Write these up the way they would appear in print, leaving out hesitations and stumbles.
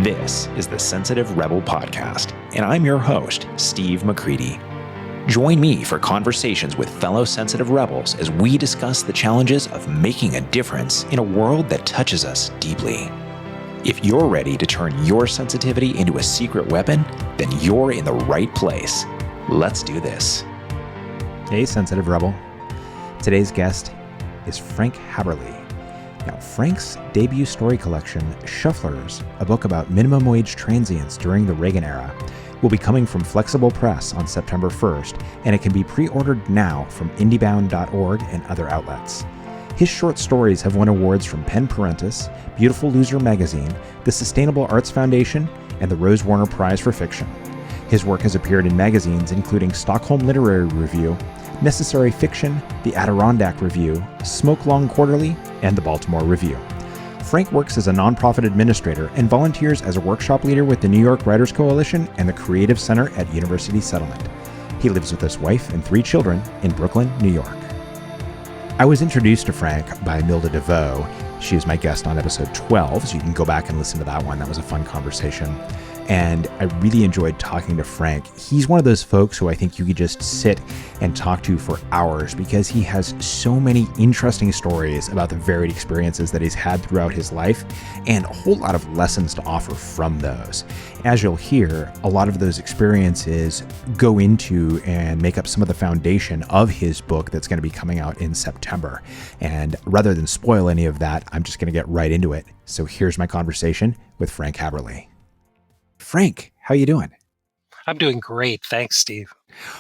This is the Sensitive Rebel Podcast, and I'm your host, Steve McCready. Join me for conversations with fellow sensitive rebels as we discuss the challenges of making a difference in a world that touches us deeply. If you're ready to turn your sensitivity into a secret weapon, then you're in the right place. Let's do this. Hey, Sensitive Rebel. Today's guest is Frank Haberle. Now, Frank's debut story collection, Shufflers, a book about minimum wage transients during the Reagan era, will be coming from Flexible Press on September 1st, and it can be pre-ordered now from indiebound.org and other outlets. His short stories have won awards from Pen Parentis, Beautiful Loser magazine, the Sustainable Arts Foundation, and the Rose Warner Prize for Fiction. His work has appeared in magazines including Stockholm Literary Review, Necessary Fiction, the Adirondack Review, Smokelong Quarterly, and the Baltimore Review. Frank works as a nonprofit administrator and volunteers as a workshop leader with the New York Writers Coalition and the Creative Center at University Settlement. He lives with his wife and 3 children in Brooklyn, New York. I was introduced to Frank by Milda DeVoe. She is my guest on episode 12, so you can go back and listen to that one. That was a fun conversation. And I really enjoyed talking to Frank. He's one of those folks who I think you could just sit and talk to for hours because he has so many interesting stories about the varied experiences that he's had throughout his life and a whole lot of lessons to offer from those. As you'll hear, a lot of those experiences go into and make up some of the foundation of his book that's going to be coming out in September. And rather than spoil any of that, I'm just going to get right into it. So here's my conversation with Frank Haberle. Frank, how you doing? I'm doing great. Thanks, Steve.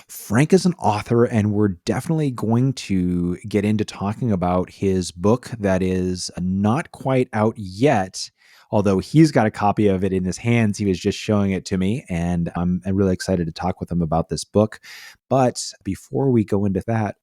Frank is an author, and we're definitely going to get into talking about his book that is not quite out yet, although he's got a copy of it in his hands. He was just showing it to me, and I'm really excited to talk with him about this book. But before we go into that,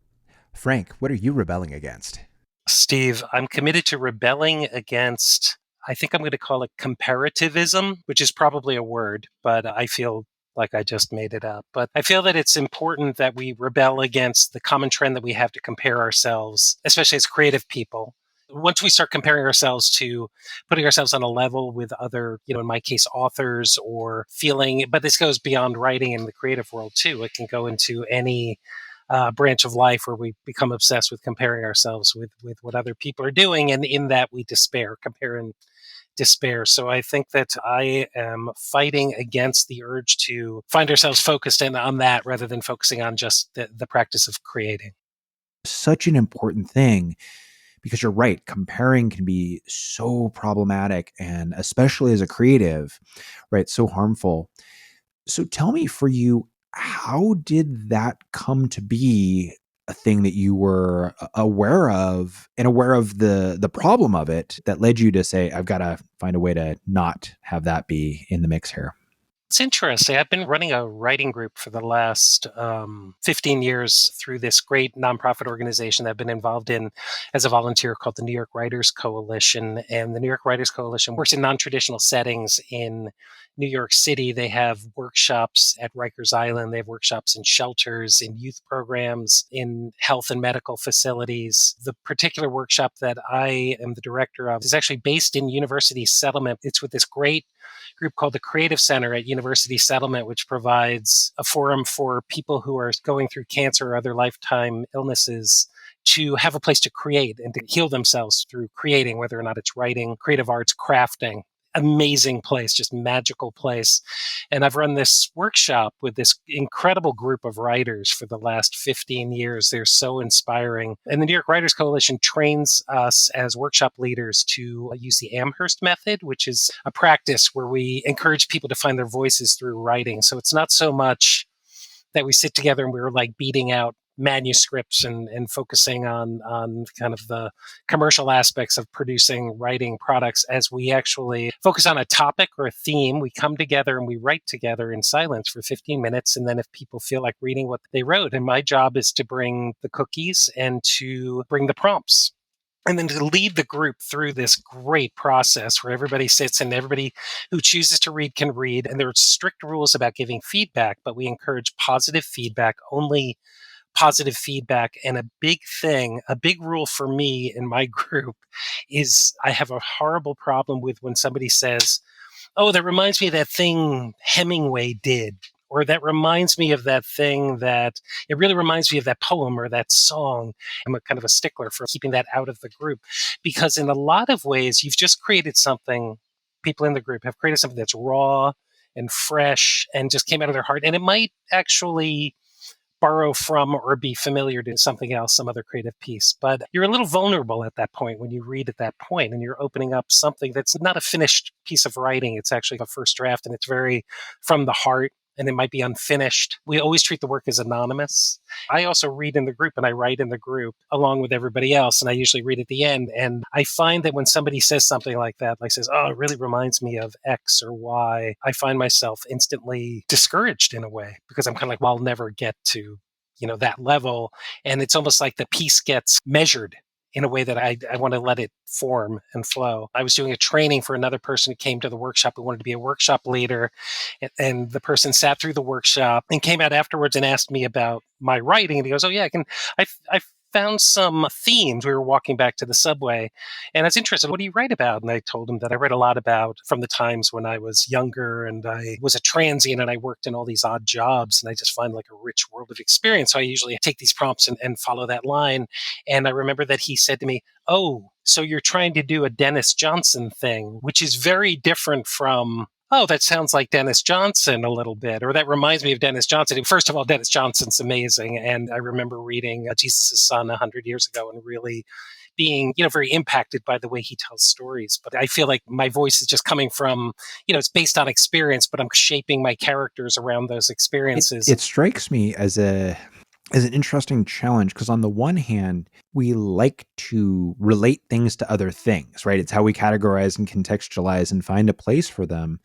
Frank, what are you rebelling against? Steve, I'm committed to rebelling against, I think I'm going to call it comparativism, which is probably a word, but I feel like I just made it up. But I feel that it's important that we rebel against the common trend that we have to compare ourselves, especially as creative people. Once we start comparing ourselves to putting ourselves on a level with other, in my case, authors or feeling, but this goes beyond writing in the creative world too. It can go into any branch of life where we become obsessed with comparing ourselves with what other people are doing. And in that we compare and despair. So I think that I am fighting against the urge to find ourselves focused on that rather than focusing on just the practice of creating. Such an important thing, because you're right, comparing can be so problematic, and especially as a creative, right, so harmful. So tell me, for you, how did that come to be a thing that you were aware of, and aware of the problem of it, that led you to say, I've got to find a way to not have that be in the mix here? It's interesting. I've been running a writing group for the last 15 years through this great nonprofit organization that I've been involved in as a volunteer called the New York Writers Coalition. And the New York Writers Coalition works in non-traditional settings in New York City. They have workshops at Rikers Island. They have workshops in shelters, in youth programs, in health and medical facilities. The particular workshop that I am the director of is actually based in University Settlement. It's with this great group called the Creative Center at University Settlement, which provides a forum for people who are going through cancer or other lifetime illnesses to have a place to create and to heal themselves through creating, whether or not it's writing, creative arts, crafting. Amazing place, just magical place. And I've run this workshop with this incredible group of writers for the last 15 years. They're so inspiring. And the New York Writers Coalition trains us as workshop leaders to use the Amherst method, which is a practice where we encourage people to find their voices through writing. So it's not so much that we sit together and we're like beating out manuscripts and focusing on kind of the commercial aspects of producing writing products, as we actually focus on a topic or a theme. We come together and we write together in silence for 15 minutes. And then if people feel like reading what they wrote, and my job is to bring the cookies and to bring the prompts. And then to lead the group through this great process where everybody sits and everybody who chooses to read can read. And there are strict rules about giving feedback, but we encourage positive feedback, only positive feedback. And a big rule for me in my group is I have a horrible problem with when somebody says, oh, that reminds me of that thing Hemingway did, or that reminds me of that thing that it really reminds me of that poem or that song. I'm a kind of a stickler for keeping that out of the group because in a lot of ways, you've just created something, people in the group have created something that's raw and fresh and just came out of their heart. And it might actually borrow from or be familiar to something else, some other creative piece. But you're a little vulnerable at that point when you read at that point and you're opening up something that's not a finished piece of writing. It's actually a first draft and it's very from the heart and it might be unfinished. We always treat the work as anonymous. I also read in the group and I write in the group along with everybody else. And I usually read at the end. And I find that when somebody says something like that, like says, oh, it really reminds me of X or Y, I find myself instantly discouraged in a way because I'm kind of like, well, I'll never get to, that level. And it's almost like the piece gets measured in a way that I want to let it form and flow. I was doing a training for another person who came to the workshop who wanted to be a workshop leader. And the person sat through the workshop and came out afterwards and asked me about my writing. And he goes, oh, yeah, I found some themes. We were walking back to the subway and I was interested, what do you write about? And I told him that I read a lot about from the times when I was younger and I was a transient and I worked in all these odd jobs and I just find like a rich world of experience. So I usually take these prompts and follow that line. And I remember that he said to me, oh, so you're trying to do a Dennis Johnson thing, which is very different from, oh, that sounds like Dennis Johnson a little bit, or that reminds me of Dennis Johnson. First of all, Dennis Johnson's amazing. And I remember reading Jesus' Son 100 years ago and really being, very impacted by the way he tells stories. But I feel like my voice is just coming from, it's based on experience, but I'm shaping my characters around those experiences. It strikes me as an interesting challenge because on the one hand, we like to relate things to other things, right? It's how we categorize and contextualize and find a place for them.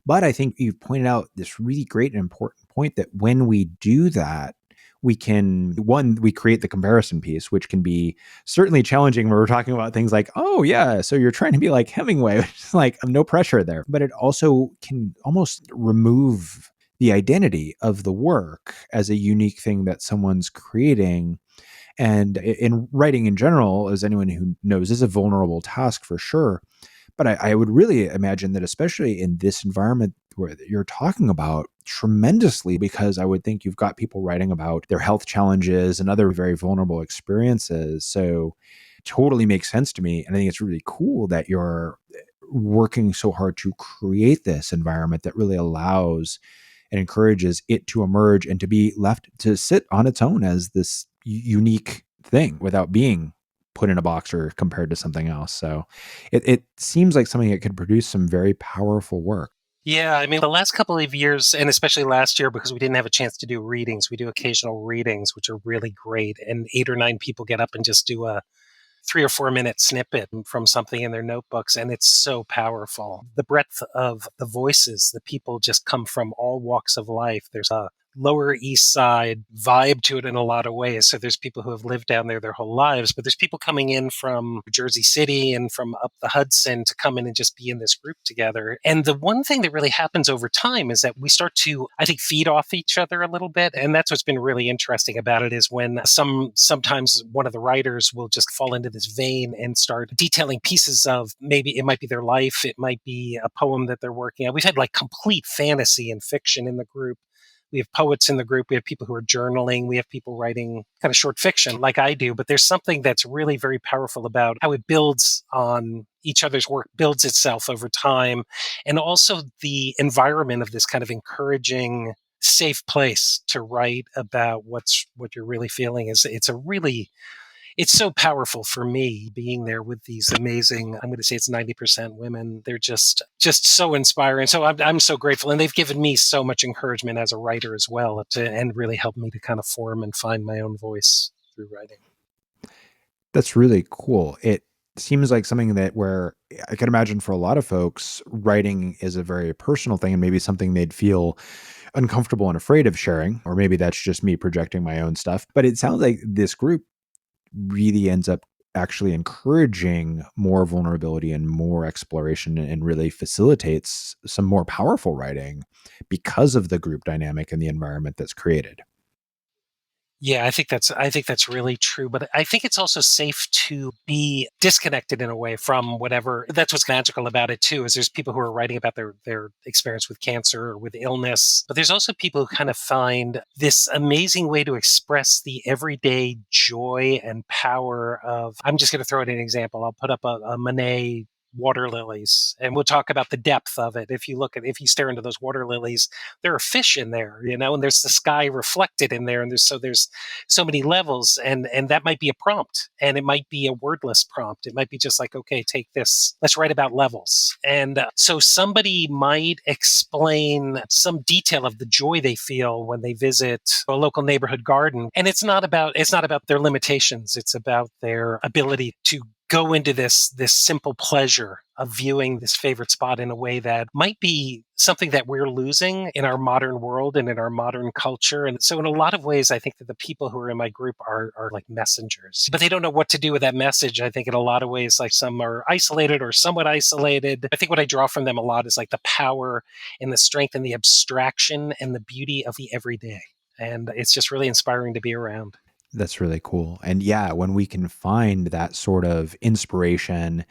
But I think you've pointed out this really great and important point that when we do that, we create the comparison piece, which can be certainly challenging when we're talking about things like, oh yeah, so you're trying to be like Hemingway, which is like no pressure there. But it also can almost remove the identity of the work as a unique thing that someone's creating. And in writing in general, as anyone who knows, is a vulnerable task for sure. But I would really imagine that especially in this environment where you're talking about tremendously, because I would think you've got people writing about their health challenges and other very vulnerable experiences. So it totally makes sense to me. And I think it's really cool that you're working so hard to create this environment that really allows and encourages it to emerge and to be left to sit on its own as this unique thing without being put in a box or compared to something else. So it seems like something that could produce some very powerful work. Yeah, I mean, the last couple of years, and especially last year, because we didn't have a chance to do readings, we do occasional readings, which are really great. And 8 or 9 people get up and just do a 3 or 4 minute snippet from something in their notebooks. And it's so powerful. The breadth of the voices, the people just come from all walks of life. There's a Lower East Side vibe to it in a lot of ways. So there's people who have lived down there their whole lives, but there's people coming in from Jersey City and from up the Hudson to come in and just be in this group together. And the one thing that really happens over time is that we start to, I think, feed off each other a little bit. And that's what's been really interesting about it is when sometimes one of the writers will just fall into this vein and start detailing pieces of, maybe it might be their life, it might be a poem that they're working on. We've had like complete fantasy and fiction in the group. We have poets in the group. We have people who are journaling. We have people writing kind of short fiction like I do. But there's something that's really very powerful about how it builds on each other's work, builds itself over time. And also the environment of this kind of encouraging, safe place to write about what you're really feeling is it's so powerful for me being there with these amazing, I'm going to say it's 90% women. They're just so inspiring. So I'm so grateful. And they've given me so much encouragement as a writer as well and really helped me to kind of form and find my own voice through writing. That's really cool. It seems like something that where I can imagine for a lot of folks, writing is a very personal thing and maybe something they'd feel uncomfortable and afraid of sharing, or maybe that's just me projecting my own stuff. But it sounds like this group really ends up actually encouraging more vulnerability and more exploration and really facilitates some more powerful writing because of the group dynamic and the environment that's created. Yeah, I think that's really true. But I think it's also safe to be disconnected in a way from whatever. That's what's magical about it too, is there's people who are writing about their experience with cancer or with illness. But there's also people who kind of find this amazing way to express the everyday joy and power of, I'm just gonna throw out an example. I'll put up a Monet water lilies and we'll talk about the depth of it. If you stare into those water lilies, there are fish in there, and there's the sky reflected in there, and there's so many levels, and that might be a prompt, and it might be a wordless prompt. It might be just like, okay, take this, let's write about levels. And so somebody might explain some detail of the joy they feel when they visit a local neighborhood garden, and it's not about their limitations. It's about their ability to go into this simple pleasure of viewing this favorite spot in a way that might be something that we're losing in our modern world and in our modern culture. And so in a lot of ways, I think that the people who are in my group are like messengers, but they don't know what to do with that message. I think in a lot of ways, like some are isolated or somewhat isolated. I think what I draw from them a lot is like the power and the strength and the abstraction and the beauty of the everyday. And it's just really inspiring to be around. That's really cool. And yeah, when we can find that sort of inspiration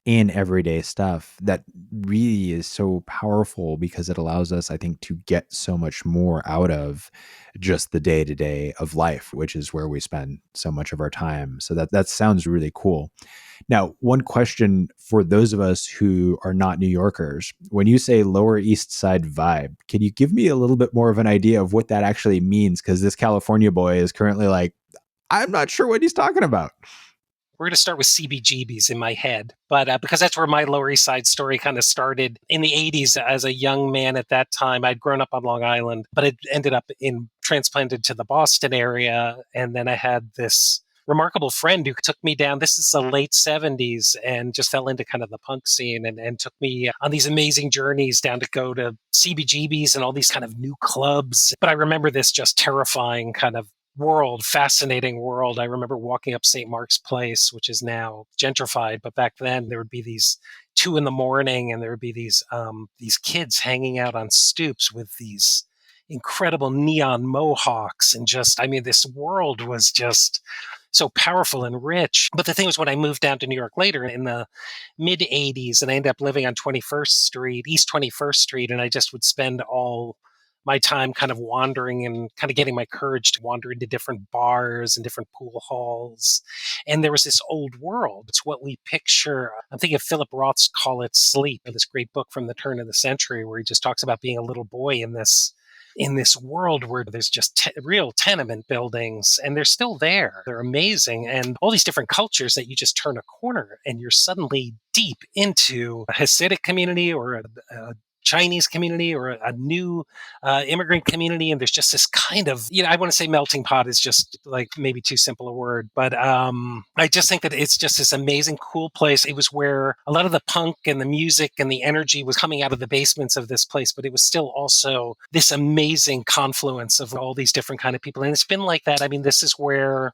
in everyday stuff, that really is so powerful because it allows us, I think, to get so much more out of just the day to day of life, which is where we spend so much of our time. So that sounds really cool. Now, one question for those of us who are not New Yorkers, when you say Lower East Side vibe, can you give me a little bit more of an idea of what that actually means? Because this California boy is currently like, I'm not sure what he's talking about. We're going to start with CBGBs in my head, but because that's where my Lower East Side story kind of started in the 80s as a young man at that time. I'd grown up on Long Island, but it ended up in transplanted to the Boston area. And then I had this remarkable friend who took me down. This is the late 70s and just fell into kind of the punk scene and took me on these amazing journeys down to go to CBGBs and all these kind of new clubs. But I remember this just terrifying kind of fascinating world. I remember walking up St. Mark's Place, which is now gentrified, but back then there would be these 2 a.m. and there would be these kids hanging out on stoops with these incredible neon mohawks. And just, I mean, this world was just so powerful and rich. But the thing was, when I moved down to New York later in the mid 80s, and I ended up living on 21st Street, East 21st Street, and I just would spend all my time kind of wandering and kind of getting my courage to wander into different bars and different pool halls. And there was this old world. It's what we picture. I'm thinking of Philip Roth's Call It Sleep, this great book from the turn of the century, where he just talks about being a little boy in this world where there's just real tenement buildings, and they're still there. They're amazing. And all these different cultures that you just turn a corner and you're suddenly deep into a Hasidic community or a Chinese community or a new immigrant community. And there's just this kind of, I want to say melting pot is just like maybe too simple a word, but I just think that it's just this amazing, cool place. It was where a lot of the punk and the music and the energy was coming out of the basements of this place, but it was still also this amazing confluence of all these different kind of people. And it's been like that. I mean, this is where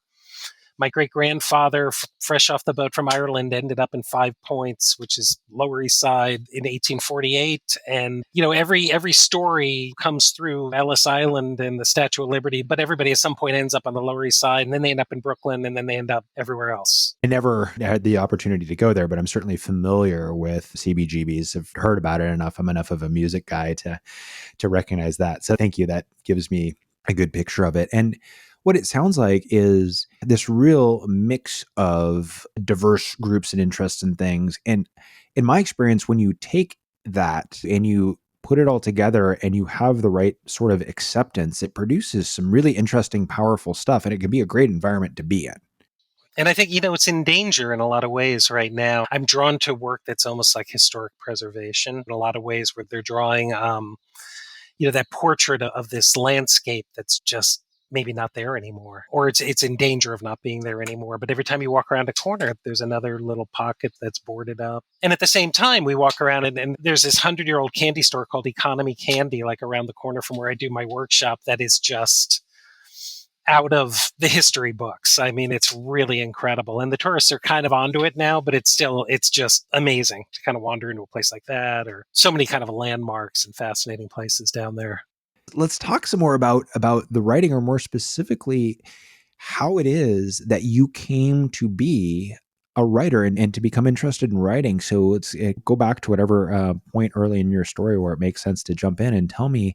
my great-grandfather, fresh off the boat from Ireland, ended up in 5 Points, which is Lower East Side, in 1848. And, every story comes through Ellis Island and the Statue of Liberty, but everybody at some point ends up on the Lower East Side, and then they end up in Brooklyn, and then they end up everywhere else. I never had the opportunity to go there, but I'm certainly familiar with CBGBs. I've heard about it enough. I'm enough of a music guy to recognize that. So thank you. That gives me a good picture of it. And what it sounds like is this real mix of diverse groups and interests and things. And in my experience, when you take that and you put it all together and you have the right sort of acceptance, it produces some really interesting, powerful stuff. And it can be a great environment to be in. And I think, it's in danger in a lot of ways right now. I'm drawn to work that's almost like historic preservation in a lot of ways, where they're drawing, that portrait of this landscape that's just maybe not there anymore, or it's in danger of not being there anymore. But every time you walk around a corner, there's another little pocket that's boarded up. And at the same time, we walk around and there's this 100-year-old candy store called Economy Candy, like around the corner from where I do my workshop, that is just out of the history books. I mean, it's really incredible. And the tourists are kind of onto it now, but it's just amazing to kind of wander into a place like that, or so many kind of landmarks and fascinating places down there. Let's talk some more about the writing, or more specifically, how it is that you came to be a writer and to become interested in writing. So let's go back to whatever point early in your story where it makes sense to jump in and tell me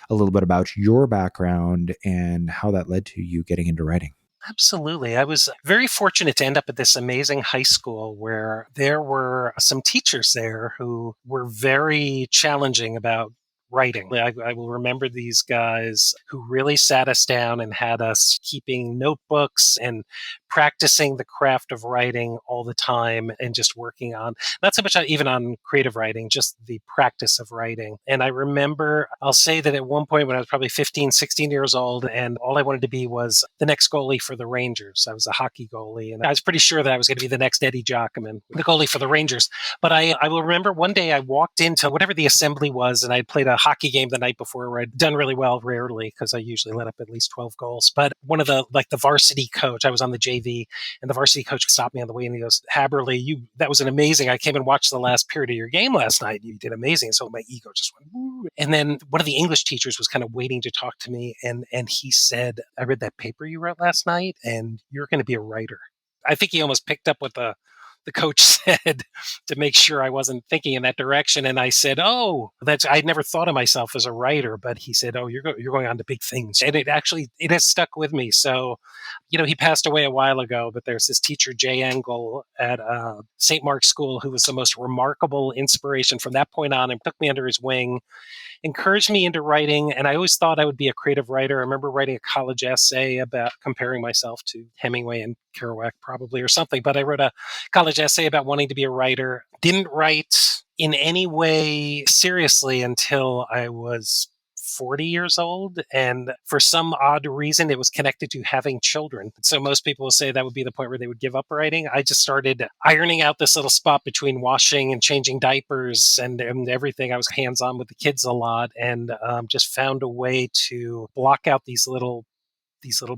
a little bit about your background and how that led to you getting into writing. Absolutely. I was very fortunate to end up at this amazing high school where there were some teachers there who were very challenging about writing. I will remember these guys who really sat us down and had us keeping notebooks and practicing the craft of writing all the time and just working on, not so much even on creative writing, just the practice of writing. And I remember, I'll say that at one point when I was probably 15, 16 years old, and all I wanted to be was the next goalie for the Rangers. I was a hockey goalie, and I was pretty sure that I was going to be the next Eddie Jockman, the goalie for the Rangers. But I will remember one day I walked into whatever the assembly was, and I'd played a hockey game the night before where I'd done really well, rarely, because I usually let up at least 12 goals. But one of the varsity coach, I was on the JV, and the varsity coach stopped me on the way and he goes, "Haberle, that was an amazing. I came and watched the last period of your game last night. You did amazing." So my ego just went, woo. And then one of the English teachers was kind of waiting to talk to me, and he said, "I read that paper you wrote last night, and you're going to be a writer." I think he almost picked up what the coach said to make sure I wasn't thinking in that direction. And I said, "Oh, I'd never thought of myself as a writer." But he said, "Oh, you're going on to big things." And it has stuck with me. So, he passed away a while ago, but there's this teacher, Jay Engel at St. Mark's School, who was the most remarkable inspiration from that point on and took me under his wing, encouraged me into writing. And I always thought I would be a creative writer. I remember writing a college essay about comparing myself to Hemingway and Kerouac, probably, or something. But I wrote a college essay about wanting to be a writer. Didn't write in any way seriously until I was 40 years old. And for some odd reason, it was connected to having children. So most people will say that would be the point where they would give up writing. I just started ironing out this little spot between washing and changing diapers and everything. I was hands-on with the kids a lot, and just found a way to block out these little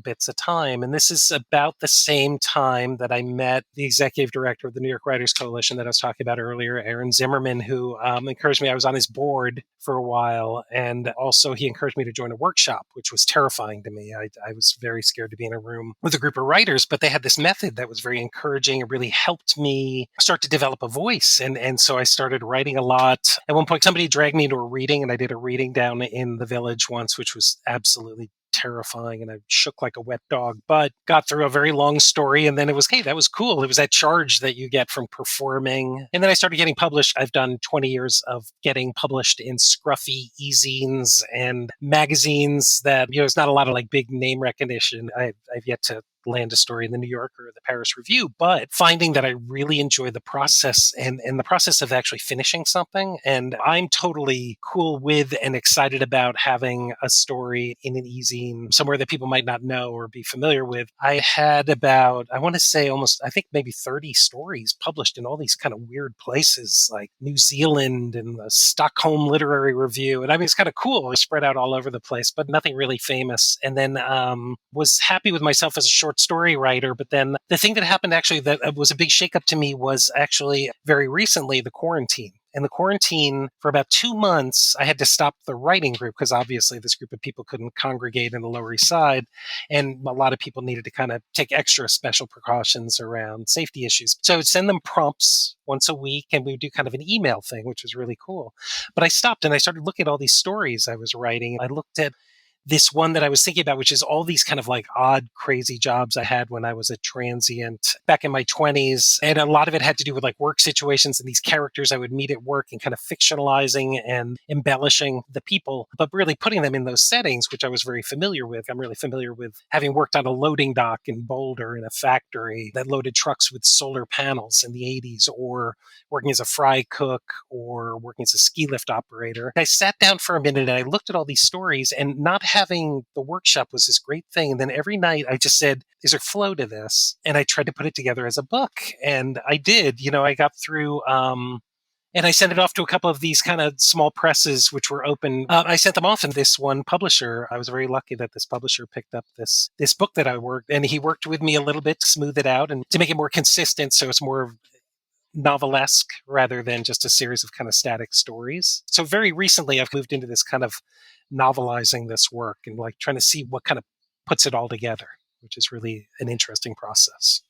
bits of time. And this is about the same time that I met the executive director of the New York Writers Coalition that I was talking about earlier, Aaron Zimmerman, who encouraged me. I was on his board for a while. And also he encouraged me to join a workshop, which was terrifying to me. I was very scared to be in a room with a group of writers, but they had this method that was very encouraging. It really helped me start to develop a voice. And so I started writing a lot. At one point, somebody dragged me into a reading, and I did a reading down in the village once, which was absolutely terrifying, and I shook like a wet dog, but got through a very long story. And then it was, hey, that was cool. It was that charge that you get from performing. And then I started getting published. I've done 20 years of getting published in scruffy e-zines and magazines that, there's not a lot of like big name recognition. I've yet to land a story in the New Yorker or the Paris Review, but finding that I really enjoy the process and the process of actually finishing something. And I'm totally cool with and excited about having a story in an e-zine somewhere that people might not know or be familiar with. I had about, I want to say almost, I think maybe 30 stories published in all these kind of weird places like New Zealand and the Stockholm Literary Review. And I mean, it's kind of cool. It was spread out all over the place, but nothing really famous. And then was happy with myself as a short story writer. But then the thing that happened actually that was a big shakeup to me was actually very recently the quarantine. And the quarantine, for about 2 months, I had to stop the writing group because obviously this group of people couldn't congregate in the Lower East Side. And a lot of people needed to kind of take extra special precautions around safety issues. So I would send them prompts once a week, and we would do kind of an email thing, which was really cool. But I stopped and I started looking at all these stories I was writing. I looked at this one that I was thinking about, which is all these kind of like odd, crazy jobs I had when I was a transient back in my 20s. And a lot of it had to do with like work situations and these characters I would meet at work and kind of fictionalizing and embellishing the people, but really putting them in those settings, which I was very familiar with. I'm really familiar with having worked on a loading dock in Boulder in a factory that loaded trucks with solar panels in the 80s, or working as a fry cook or working as a ski lift operator. I sat down for a minute and I looked at all these stories, and not having the workshop was this great thing. And then every night I just said, is there flow to this? And I tried to put it together as a book. And I did. I got through and I sent it off to a couple of these kind of small presses, which were open. I sent them off, and this one publisher, I was very lucky that this publisher picked up this book that I worked, and he worked with me a little bit to smooth it out and to make it more consistent. So it's more novelesque rather than just a series of kind of static stories. So very recently, I've moved into this kind of novelizing this work and like trying to see what kind of puts it all together, which is really an interesting process.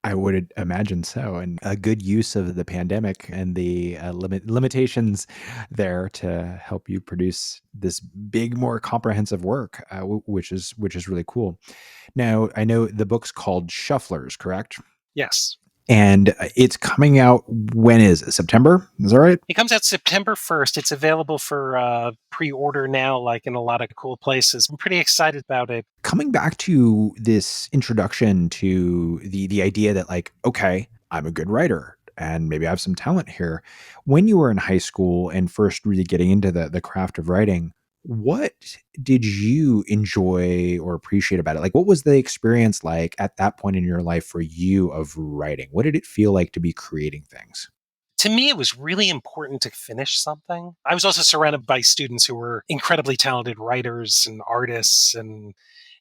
I would imagine so, and a good use of the pandemic and the limitations there to help you produce this big, more comprehensive work, which is really cool. Now, I know the book's called Shufflers, correct? Yes. And it's coming out, when is it? September? Is that right? It comes out September 1st. It's available for pre-order now, like in a lot of cool places. I'm pretty excited about it. Coming back to this introduction to the idea that, like, okay, I'm a good writer and maybe I have some talent here. When you were in high school and first really getting into the craft of writing, what did you enjoy or appreciate about it? Like, what was the experience like at that point in your life for you of writing? What did it feel like to be creating things? To me, it was really important to finish something. I was also surrounded by students who were incredibly talented writers and artists and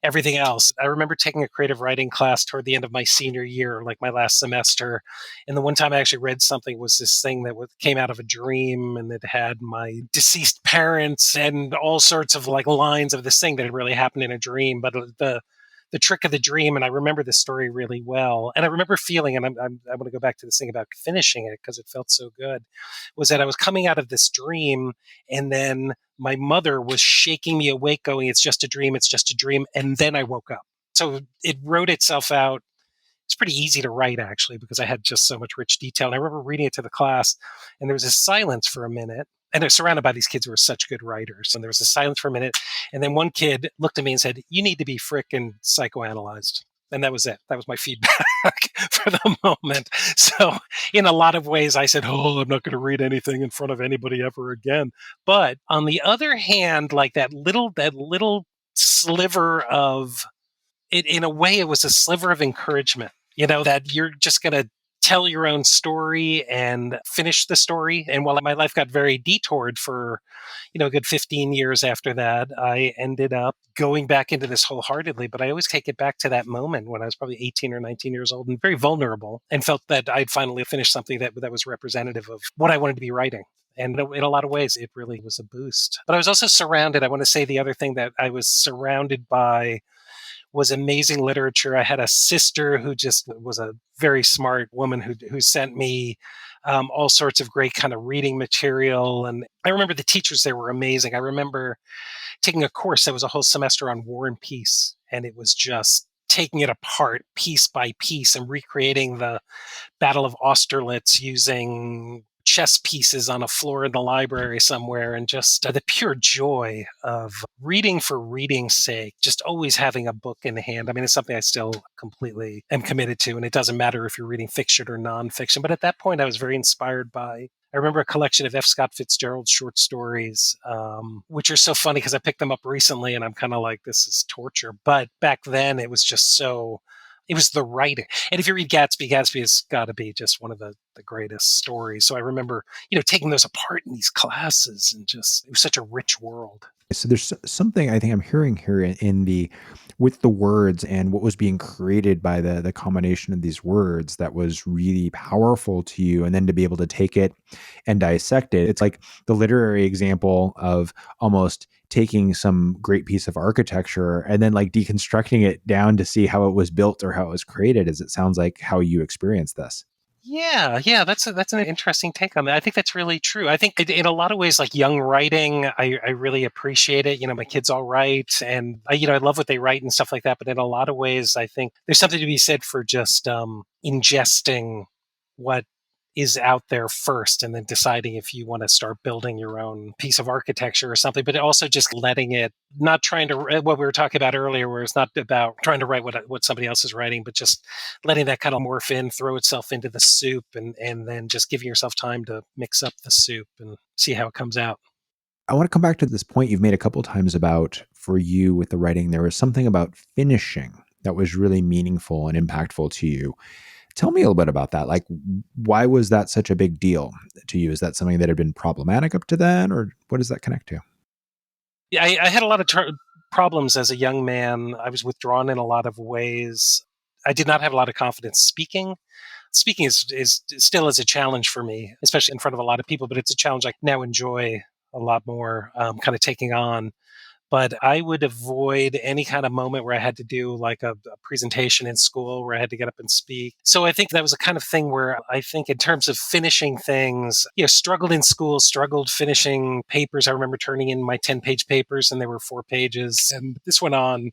everything else. I remember taking a creative writing class toward the end of my senior year, like my last semester. And the one time I actually read something was this thing that came out of a dream, and it had my deceased parents and all sorts of like lines of this thing that had really happened in a dream. But the trick of the dream, and I remember this story really well. And I remember feeling, and I want to go back to this thing about finishing it because it felt so good, was that I was coming out of this dream, and then my mother was shaking me awake, going, "It's just a dream, it's just a dream." And then I woke up. So it wrote itself out. It's pretty easy to write, actually, because I had just so much rich detail. And I remember reading it to the class, and there was this silence for a minute. And I was surrounded by these kids who were such good writers. And there was a silence for a minute. And then one kid looked at me and said, "You need to be frickin' psychoanalyzed." And that was it. That was my feedback for the moment. So, in a lot of ways, I said, "Oh, I'm not going to read anything in front of anybody ever again." But on the other hand, like that little sliver of it, in a way, it was a sliver of encouragement, that you're just going to tell your own story and finish the story. And while my life got very detoured for, a good 15 years after that, I ended up going back into this wholeheartedly. But I always take it back to that moment when I was probably 18 or 19 years old and very vulnerable, and felt that I'd finally finished something that was representative of what I wanted to be writing. And in a lot of ways, it really was a boost. But I was also surrounded. I want to say the other thing that I was surrounded by was amazing literature. I had a sister who just was a very smart woman who sent me all sorts of great kind of reading material. And I remember the teachers there were amazing. I remember taking a course that was a whole semester on War and Peace, and it was just taking it apart piece by piece and recreating the Battle of Austerlitz using chess pieces on a floor in the library somewhere, and just the pure joy of reading for reading's sake, just always having a book in hand. I mean, it's something I still completely am committed to, and it doesn't matter if you're reading fiction or nonfiction. But at that point, I was very inspired by, I remember a collection of F. Scott Fitzgerald's short stories, which are so funny because I picked them up recently and I'm kind of like, this is torture. But back then, it was just so, it was the writing. And if you read Gatsby, Gatsby has got to be just one of the greatest stories. So I remember, taking those apart in these classes, and just, it was such a rich world. So there's something I think I'm hearing here in the with the words and what was being created by the combination of these words that was really powerful to you, and then to be able to take it and dissect it. It's like the literary example of almost taking some great piece of architecture and then like deconstructing it down to see how it was built or how it was created, as it sounds like how you experienced this. Yeah, that's an interesting take on that. I think that's really true. I think in a lot of ways, like young writing, I really appreciate it. My kids all write, and I love what they write and stuff like that. But in a lot of ways, I think there's something to be said for just ingesting what is out there first, and then deciding if you want to start building your own piece of architecture or something. But also just letting it, not trying to, what we were talking about earlier, where it's not about trying to write what somebody else is writing, but just letting that kind of morph in, throw itself into the soup, and then just giving yourself time to mix up the soup and see how it comes out. I want to come back to this point you've made a couple times about, for you with the writing, there was something about finishing that was really meaningful and impactful to you. Tell me a little bit about that. Like, why was that such a big deal to you? Is that something that had been problematic up to then, or what does that connect to? Yeah, I had a lot of problems as a young man. I was withdrawn in a lot of ways. I did not have a lot of confidence speaking. speaking is still is a challenge for me, especially in front of a lot of people, but it's a challenge I now enjoy a lot more, kind of taking on. But I would avoid any kind of moment where I had to do like a presentation in school where I had to get up and speak. So I think that was a kind of thing where I think in terms of finishing things, struggled in school, struggled finishing papers. I remember turning in my 10-page papers and they were 4 pages. And this went on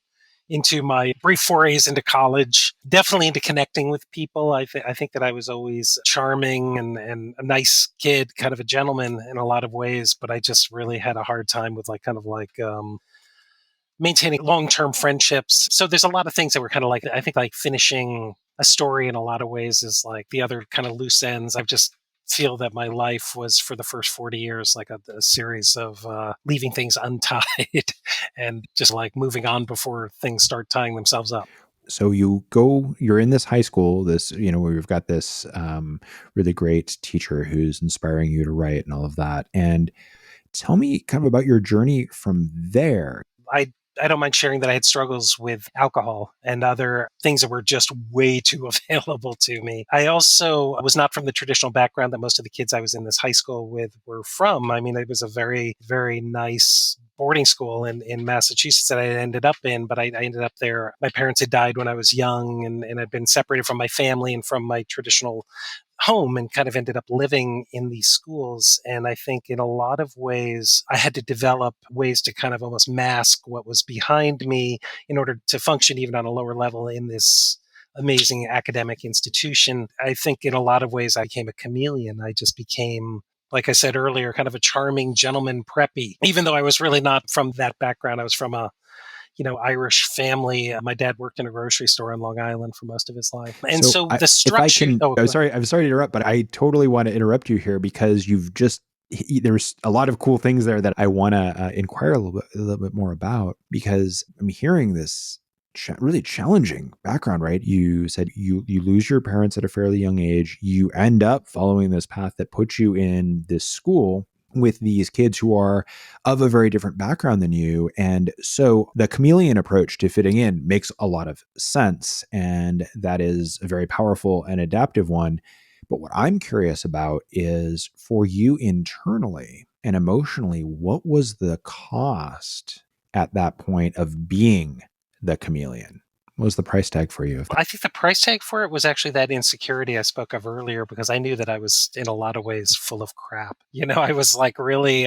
into my brief forays into college, definitely into connecting with people. I think that I was always charming and a nice kid, kind of a gentleman in a lot of ways, but I just really had a hard time with maintaining long-term friendships. So there's a lot of things that were kind of like, I think like finishing a story in a lot of ways is like the other kind of loose ends. I just feel that my life was for the first 40 years like a series of leaving things untied and just like moving on before things start tying themselves up. So you're in this high school, where you've got this really great teacher who's inspiring you to write and all of that. And tell me kind of about your journey from there. I don't mind sharing that I had struggles with alcohol and other things that were just way too available to me. I also was not from the traditional background that most of the kids I was in this high school with were from. I mean, it was a very, very nice boarding school in Massachusetts that I ended up in, but I ended up there. My parents had died when I was young and I'd been separated from my family and from my traditional home and kind of ended up living in these schools. And I think in a lot of ways, I had to develop ways to kind of almost mask what was behind me in order to function even on a lower level in this amazing academic institution. I think in a lot of ways, I became a chameleon. I just became, like I said earlier, kind of a charming gentleman preppy, even though I was really not from that background. I was from a Irish family. My dad worked in a grocery store on Long Island for most of his life. And so the structure... I'm sorry to interrupt, but I totally want to interrupt you here because there's a lot of cool things there that I want to inquire a little bit more about, because I'm hearing this really challenging background, right? You said you lose your parents at a fairly young age. You end up following this path that puts you in this school with these kids who are of a very different background than you. And so the chameleon approach to fitting in makes a lot of sense. And that is a very powerful and adaptive one. But what I'm curious about is for you internally and emotionally, what was the cost at that point of being the chameleon? What was the price tag for you? I think the price tag for it was actually that insecurity I spoke of earlier, because I knew that I was in a lot of ways full of crap. I was like really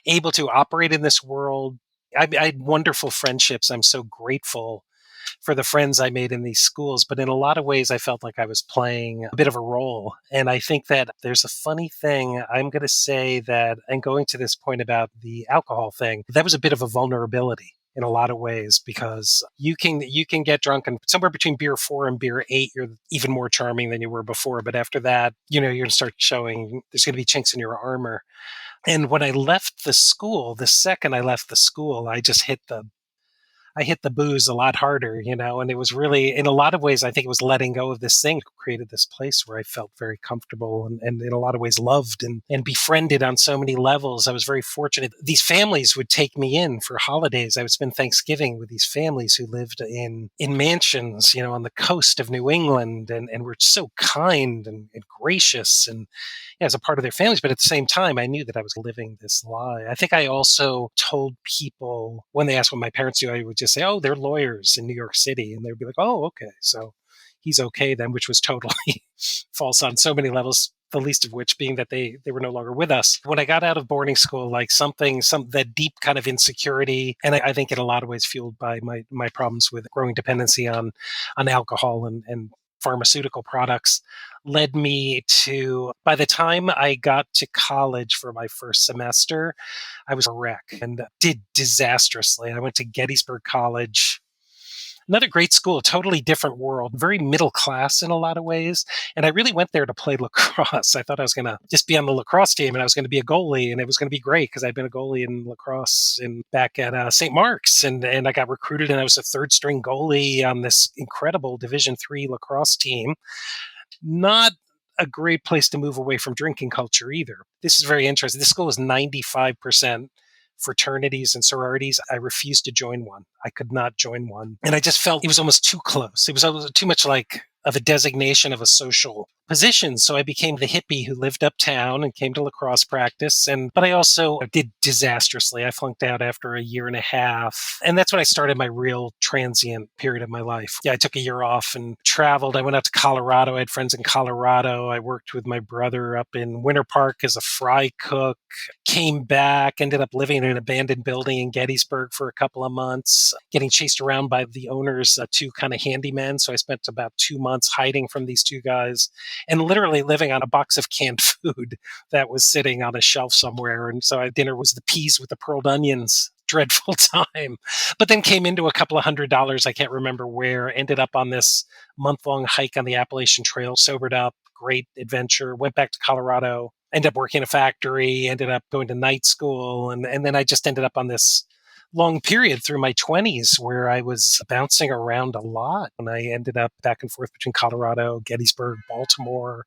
able to operate in this world. I had wonderful friendships. I'm so grateful for the friends I made in these schools. But in a lot of ways, I felt like I was playing a bit of a role. And I think that there's a funny thing. I'm going to say that, and going to this point about the alcohol thing, that was a bit of a vulnerability in a lot of ways, because you can get drunk, and somewhere between beer 4 and beer 8, you're even more charming than you were before. But after that, you're going to start showing, there's going to be chinks in your armor. And when I left the school, the second I left the school, I just hit the booze a lot harder, and it was really, in a lot of ways, I think it was letting go of this thing that created this place where I felt very comfortable and in a lot of ways loved and befriended on so many levels. I was very fortunate. These families would take me in for holidays. I would spend Thanksgiving with these families who lived in mansions, on the coast of New England, and were so kind and gracious and as a part of their families. But at the same time, I knew that I was living this lie. I think I also told people, when they asked what my parents do, I would just say, oh, they're lawyers in New York City. And they'd be like, oh, okay, so he's okay then, which was totally false on so many levels, the least of which being that they were no longer with us. When I got out of boarding school, like that deep kind of insecurity, and I think in a lot of ways fueled by my problems with growing dependency on alcohol and pharmaceutical products, led me to, by the time I got to college for my first semester, I was a wreck and did disastrously. I went to Gettysburg College, another great school, totally different world, very middle class in a lot of ways. And I really went there to play lacrosse. I thought I was going to just be on the lacrosse team and I was going to be a goalie, and it was going to be great because I'd been a goalie in lacrosse back at St. Mark's. And I got recruited, and I was a third string goalie on this incredible Division III lacrosse team. Not a great place to move away from drinking culture either. This is very interesting. This school is 95% fraternities and sororities. I refused to join one. I could not join one. And I just felt it was almost too close. It was too much like of a designation of a social position. So I became the hippie who lived uptown and came to lacrosse practice. But I also did disastrously. I flunked out after a year and a half. And that's when I started my real transient period of my life. Yeah, I took a year off and traveled. I went out to Colorado. I had friends in Colorado. I worked with my brother up in Winter Park as a fry cook, came back, ended up living in an abandoned building in Gettysburg for a couple of months, getting chased around by the owners, two kind of handymen. So I spent about 2 months hiding from these two guys and literally living on a box of canned food that was sitting on a shelf somewhere. And so dinner was the peas with the pearled onions. Dreadful time. But then came into a couple of $100s, I can't remember where, ended up on this month-long hike on the Appalachian Trail, sobered up, great adventure, went back to Colorado, ended up working in a factory, ended up going to night school. And then I just ended up on this long period through my 20s where I was bouncing around a lot. And I ended up back and forth between Colorado, Gettysburg, Baltimore,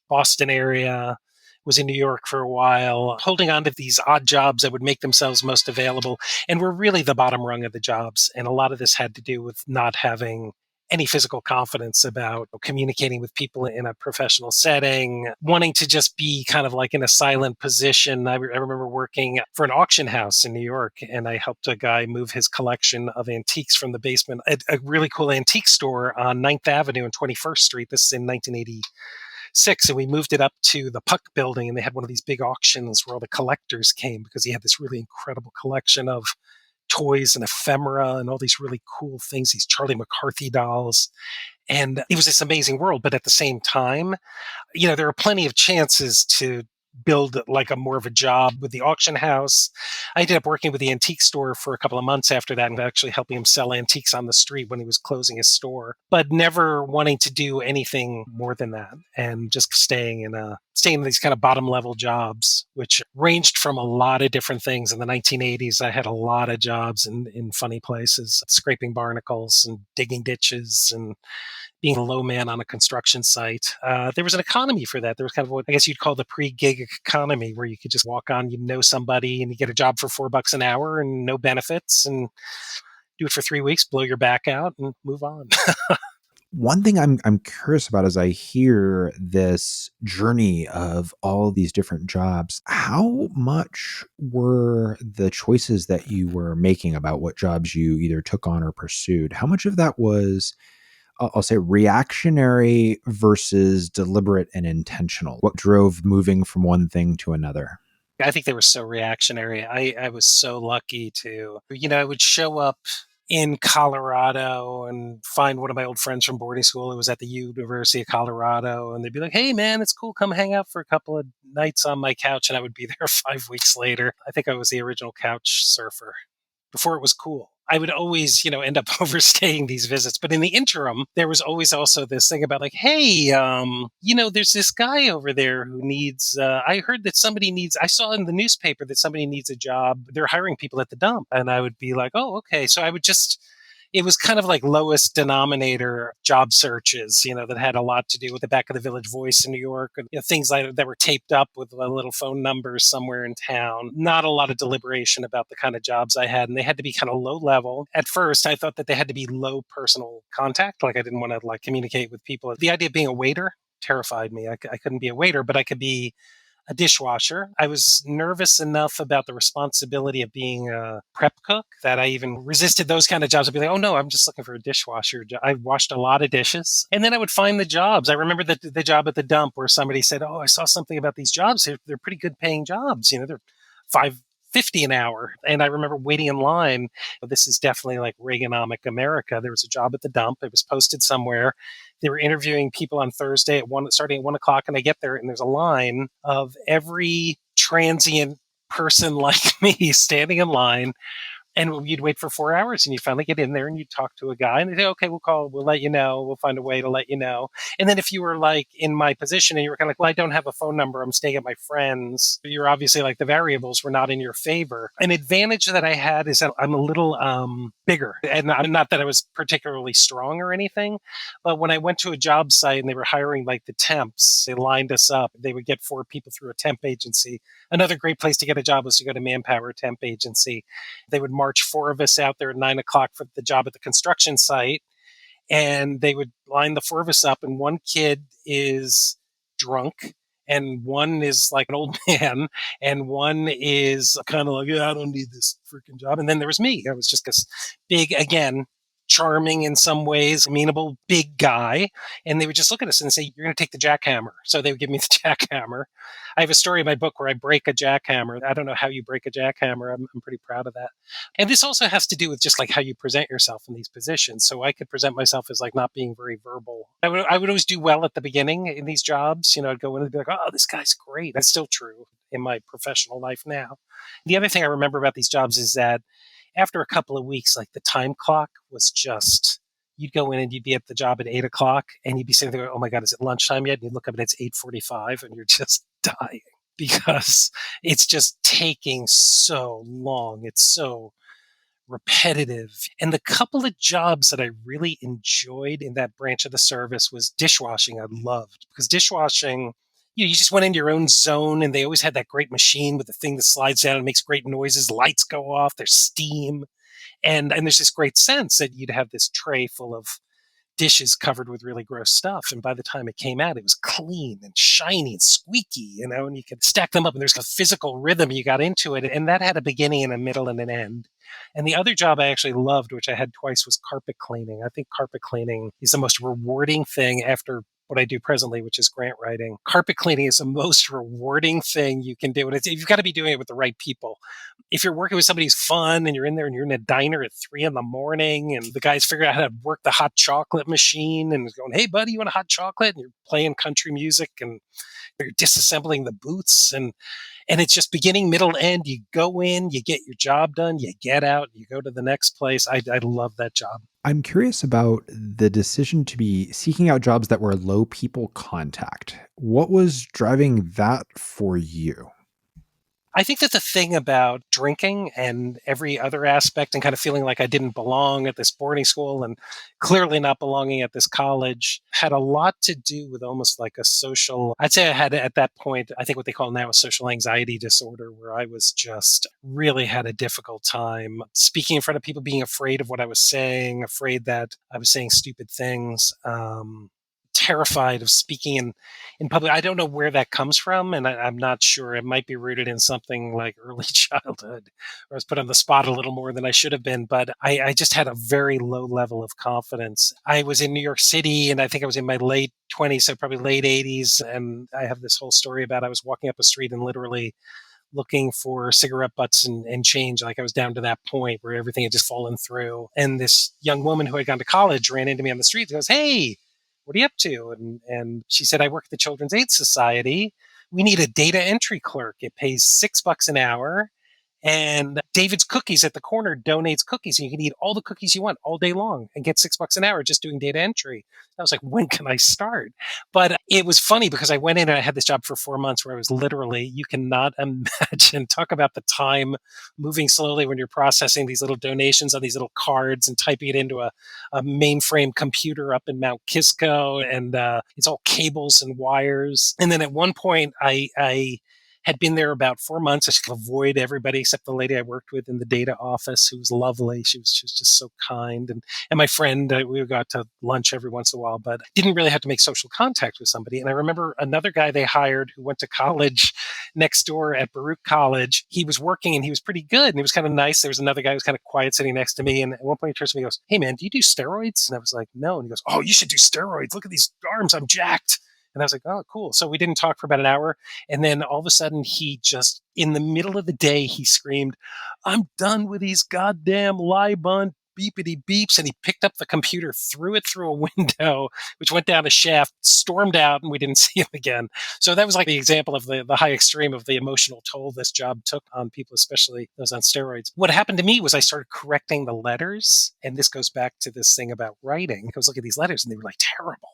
Boston area, was in New York for a while, holding on to these odd jobs that would make themselves most available and were really the bottom rung of the jobs. And a lot of this had to do with not having any physical confidence about communicating with people in a professional setting, wanting to just be kind of like in a silent position. I remember working for an auction house in New York, and I helped a guy move his collection of antiques from the basement, a really cool antique store on 9th Avenue and 21st Street. This is in 1986, and we moved it up to the Puck building, and they had one of these big auctions where all the collectors came because he had this really incredible collection of toys and ephemera and all these really cool things, these Charlie McCarthy dolls. And it was this amazing world. But at the same time, there are plenty of chances to build like a more of a job with the auction house. I ended up working with the antique store for a couple of months after that and actually helping him sell antiques on the street when he was closing his store, but never wanting to do anything more than that and just staying in these kind of bottom level jobs, which ranged from a lot of different things. In the 1980s, I had a lot of jobs in funny places, scraping barnacles and digging ditches and being a low man on a construction site. There was an economy for that. There was kind of what I guess you'd call the pre-gig economy, where you could just walk on, somebody, and you get a job for $4 an hour and no benefits, and do it for 3 weeks, blow your back out, and move on. One thing I'm curious about as I hear this journey of all these different jobs, how much were the choices that you were making about what jobs you either took on or pursued? How much of that was, I'll say, reactionary versus deliberate and intentional? What drove moving from one thing to another? I think they were so reactionary. I was so lucky to, I would show up in Colorado and find one of my old friends from boarding school who was at the University of Colorado. And they'd be like, "Hey, man, it's cool. Come hang out for a couple of nights on my couch." And I would be there 5 weeks later. I think I was the original couch surfer before it was cool. I would always, end up overstaying these visits. But in the interim, there was always also this thing about like, "Hey, there's this guy over there who needs, I heard that I saw in the newspaper that somebody needs a job. They're hiring people at the dump." And I would be like, "Oh, okay." So it was kind of like lowest denominator job searches, that had a lot to do with the Back of the Village Voice in New York, and things like that were taped up with little phone numbers somewhere in town. Not a lot of deliberation about the kind of jobs I had, and they had to be kind of low level. At first, I thought that they had to be low personal contact, like I didn't want to communicate with people. The idea of being a waiter terrified me. I couldn't be a waiter, but I could be a dishwasher. I was nervous enough about the responsibility of being a prep cook that I even resisted those kind of jobs. I'd be like, "Oh no, I'm just looking for a dishwasher." I washed a lot of dishes, and then I would find the jobs. I remember the job at the dump where somebody said, "Oh, I saw something about these jobs. They're pretty good paying jobs. They're $5.50 an hour." And I remember waiting in line. This is definitely like Reaganomic America. There was a job at the dump. It was posted somewhere. They were interviewing people on Thursday starting at 1:00, and I get there and there's a line of every transient person like me standing in line. And you'd wait for 4 hours and you'd finally get in there and you'd talk to a guy and they'd say, "Okay, we'll let you know. We'll find a way to let you know." And then if you were like in my position and you were kind of like, "Well, I don't have a phone number. I'm staying at my friend's." You're obviously like the variables were not in your favor. An advantage that I had is that I'm a little bigger, and not that I was particularly strong or anything, but when I went to a job site and they were hiring like the temps, they lined us up. They would get 4 people through a temp agency. Another great place to get a job was to go to Manpower Temp Agency. They would march 4 of us out there at 9:00 for the job at the construction site. and they would line the four of us up, and one kid is drunk, and one is like an old man, and one is kind of like, yeah, I don't need this freaking job. And then there was me. I was just this big, again, charming in some ways, amenable, big guy. And they would just look at us and say, you're going to take the jackhammer. So they would give me the jackhammer. I have a story in my book where I break a jackhammer. I don't know how you break a jackhammer. I'm pretty proud of that. And this also has to do with just like how you present yourself in these positions. So I could present myself as like not being very verbal. I would always do well at the beginning in these jobs. I'd go in and be like, oh, this guy's great. That's still true in my professional life now. The other thing I remember about these jobs is that after a couple of weeks, like the time clock was just, you'd go in and you'd be at the job at 8:00 and you'd be sitting there, oh my God, is it lunchtime yet? And you look up and it's 8:45 and you're just dying because it's just taking so long. It's so repetitive. And the couple of jobs that I really enjoyed in that branch of the service was dishwashing. I loved, because dishwashing, you just went into your own zone, and they always had that great machine with the thing that slides down and makes great noises. Lights go off, there's steam. And there's this great sense that you'd have this tray full of dishes covered with really gross stuff. And by the time it came out, it was clean and shiny and squeaky, and you could stack them up, and there's a physical rhythm you got into it. And that had a beginning and a middle and an end. And the other job I actually loved, which I had twice, was carpet cleaning. I think carpet cleaning is the most rewarding thing after what I do presently, which is grant writing. Carpet cleaning is the most rewarding thing you can do. And you've got to be doing it with the right people. If you're working with somebody who's fun and you're in there and you're in a diner at 3 a.m. and the guy's figuring out how to work the hot chocolate machine and going, hey, buddy, you want a hot chocolate? And you're playing country music and you're disassembling the booths, and it's just beginning, middle, end. You go in, you get your job done, you get out, you go to the next place. I love that job. I'm curious about the decision to be seeking out jobs that were low people contact. What was driving that for you? I think that the thing about drinking and every other aspect and kind of feeling like I didn't belong at this boarding school and clearly not belonging at this college had a lot to do with almost like a social, I'd say I had at that point, I think what they call now a social anxiety disorder, where I was just really had a difficult time speaking in front of people, being afraid of what I was saying, afraid that I was saying stupid things. Terrified of speaking in public. I don't know where that comes from, and I'm not sure. It might be rooted in something like early childhood, or I was put on the spot a little more than I should have been, but I just had a very low level of confidence. I was in New York City, and I think I was in my late 20s, so probably late 80s, and I have this whole story about I was walking up a street and literally looking for cigarette butts and change. Like I was down to that point where everything had just fallen through. And this young woman who had gone to college ran into me on the street and goes, hey, what are you up to? And she said, I work at the Children's Aid Society. We need a data entry clerk. It pays $6 an hour. And David's Cookies at the corner donates cookies. And you can eat all the cookies you want all day long and get $6 an hour just doing data entry. I was like, when can I start? But it was funny because I went in and I had this job for 4 months where I was literally, you cannot imagine, talk about the time moving slowly when you're processing these little donations on these little cards and typing it into a mainframe computer up in Mount Kisco. And it's all cables and wires. And then at one point, I had been there about 4 months. I could avoid everybody except the lady I worked with in the data office, who was lovely. She was just so kind. And my friend, we got to lunch every once in a while, but didn't really have to make social contact with somebody. And I remember another guy they hired who went to college next door at Baruch College. He was working and he was pretty good and he was kind of nice. There was another guy who was kind of quiet sitting next to me. And at one point he turns to me and goes, hey man, do you do steroids? And I was like, no. And he goes, oh, you should do steroids. Look at these arms. I'm jacked. And I was like, oh, cool. So we didn't talk for about an hour. And then all of a sudden, he just, in the middle of the day, he screamed, I'm done with these goddamn Libun beepity beeps. And he picked up the computer, threw it through a window, which went down a shaft, stormed out, and we didn't see him again. So that was like the example of the high extreme of the emotional toll this job took on people, especially those on steroids. What happened to me was I started correcting the letters. And this goes back to this thing about writing. I was looking at these letters and they were like terrible.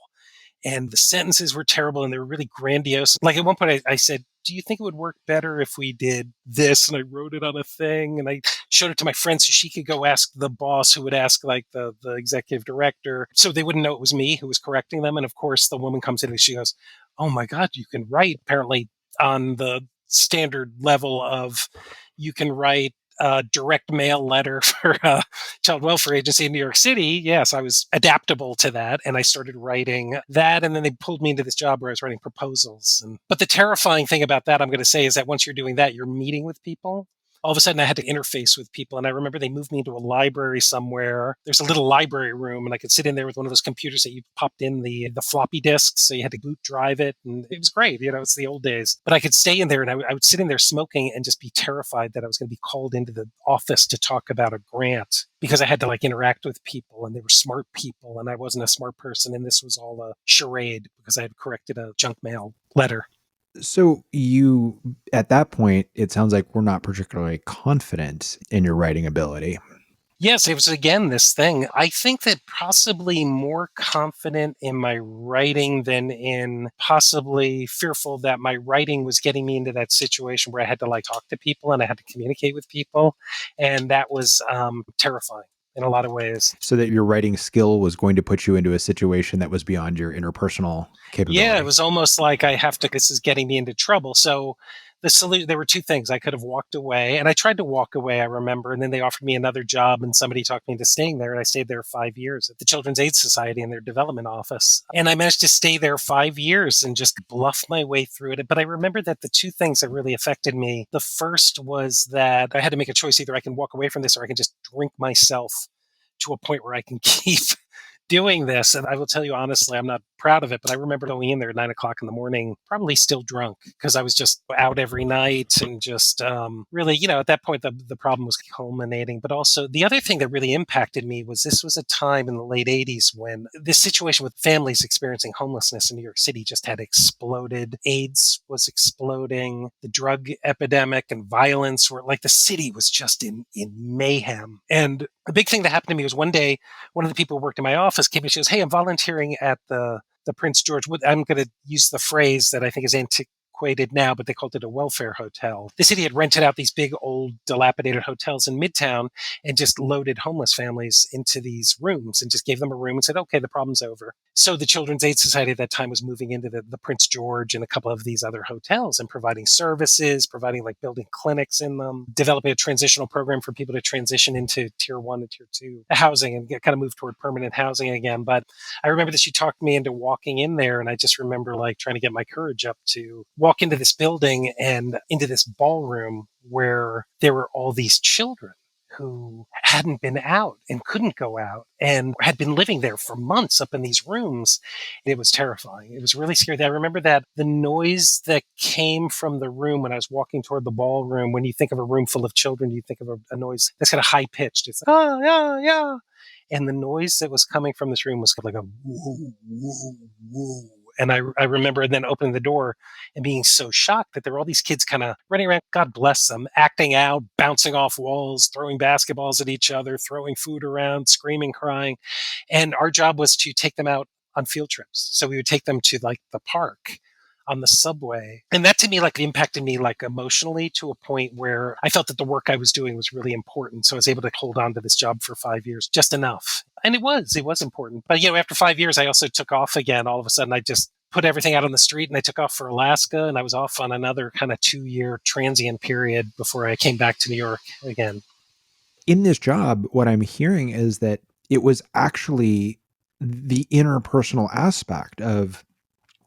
And the sentences were terrible and they were really grandiose. Like at one point I said, do you think it would work better if we did this? And I wrote it on a thing and I showed it to my friend so she could go ask the boss, who would ask like the executive director. So they wouldn't know it was me who was correcting them. And of course the woman comes in and she goes, oh my God, you can write apparently on the standard level of you can write a direct mail letter for a child welfare agency in New York City, yes, I was adaptable to that. And I started writing that. And then they pulled me into this job where I was writing proposals. But the terrifying thing about that, I'm going to say, is that once you're doing that, you're meeting with people. All of a sudden I had to interface with people. And I remember they moved me into a library somewhere. There's a little library room and I could sit in there with one of those computers that you popped in the floppy disks. So you had to boot drive it. And it was great. It's the old days. But I could stay in there and I would sit in there smoking and just be terrified that I was going to be called into the office to talk about a grant because I had to interact with people and they were smart people and I wasn't a smart person. And this was all a charade because I had corrected a junk mail letter. So you, at that point, it sounds like we're not particularly confident in your writing ability. Yes, it was again this thing. I think that possibly more confident in my writing than in possibly fearful that my writing was getting me into that situation where I had to talk to people and I had to communicate with people. And that was terrifying in a lot of ways. So that your writing skill was going to put you into a situation that was beyond your interpersonal capability. Yeah, it was almost like this is getting me into trouble. So there were two things. I could have walked away, and I tried to walk away, I remember, and then they offered me another job, and somebody talked me into staying there, and I stayed there 5 years at the Children's Aid Society in their development office. And I managed to stay there 5 years and just bluff my way through it. But I remember that the two things that really affected me, the first was that I had to make a choice. Either I can walk away from this or I can just drink myself to a point where I can keep doing this. And I will tell you honestly, I'm not proud of it, but I remember going in there at 9:00 in the morning, probably still drunk because I was just out every night and just really, at that point, the problem was culminating. But also the other thing that really impacted me was this was a time in the late 80s when this situation with families experiencing homelessness in New York City just had exploded. AIDS was exploding. The drug epidemic and violence were the city was just in mayhem. And the big thing that happened to me was one day, one of the people who worked in my office came and she goes, "Hey, I'm volunteering at the Prince George." I'm going to use the phrase that I think is antiquated now, but they called it a welfare hotel. The city had rented out these big old dilapidated hotels in Midtown and just loaded homeless families into these rooms and just gave them a room and said, "Okay, the problem's over." So the Children's Aid Society at that time was moving into the Prince George and a couple of these other hotels and providing services, providing building clinics in them, developing a transitional program for people to transition into tier 1 and tier 2 housing and kind of move toward permanent housing again. But I remember that she talked me into walking in there. And I just remember trying to get my courage up to walk into this building and into this ballroom where there were all these children who hadn't been out and couldn't go out and had been living there for months up in these rooms. It was terrifying. It was really scary. I remember that the noise that came from the room when I was walking toward the ballroom, when you think of a room full of children, you think of a noise that's kind of high pitched. It's "Ah, yeah, yeah." And the noise that was coming from this room was like a woo, woo, woo. And I remember then opening the door and being so shocked that there were all these kids kind of running around, God bless them, acting out, bouncing off walls, throwing basketballs at each other, throwing food around, screaming, crying. And our job was to take them out on field trips. So we would take them to the park on the subway. And that to me impacted me emotionally to a point where I felt that the work I was doing was really important. So I was able to hold on to this job for 5 years, just enough. And it was important. But after 5 years, I also took off again. All of a sudden, I just put everything out on the street and I took off for Alaska and I was off on another kind of 2-year transient period before I came back to New York again. In this job, what I'm hearing is that it was actually the interpersonal aspect of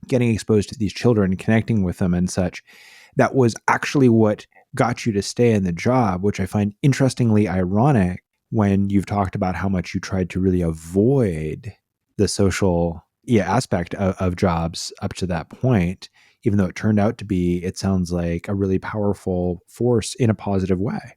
getting exposed to these children, connecting with them and such, that was actually what got you to stay in the job, which I find interestingly ironic when you've talked about how much you tried to really avoid the social aspect of jobs up to that point, even though it turned out to be, it sounds like, a really powerful force in a positive way.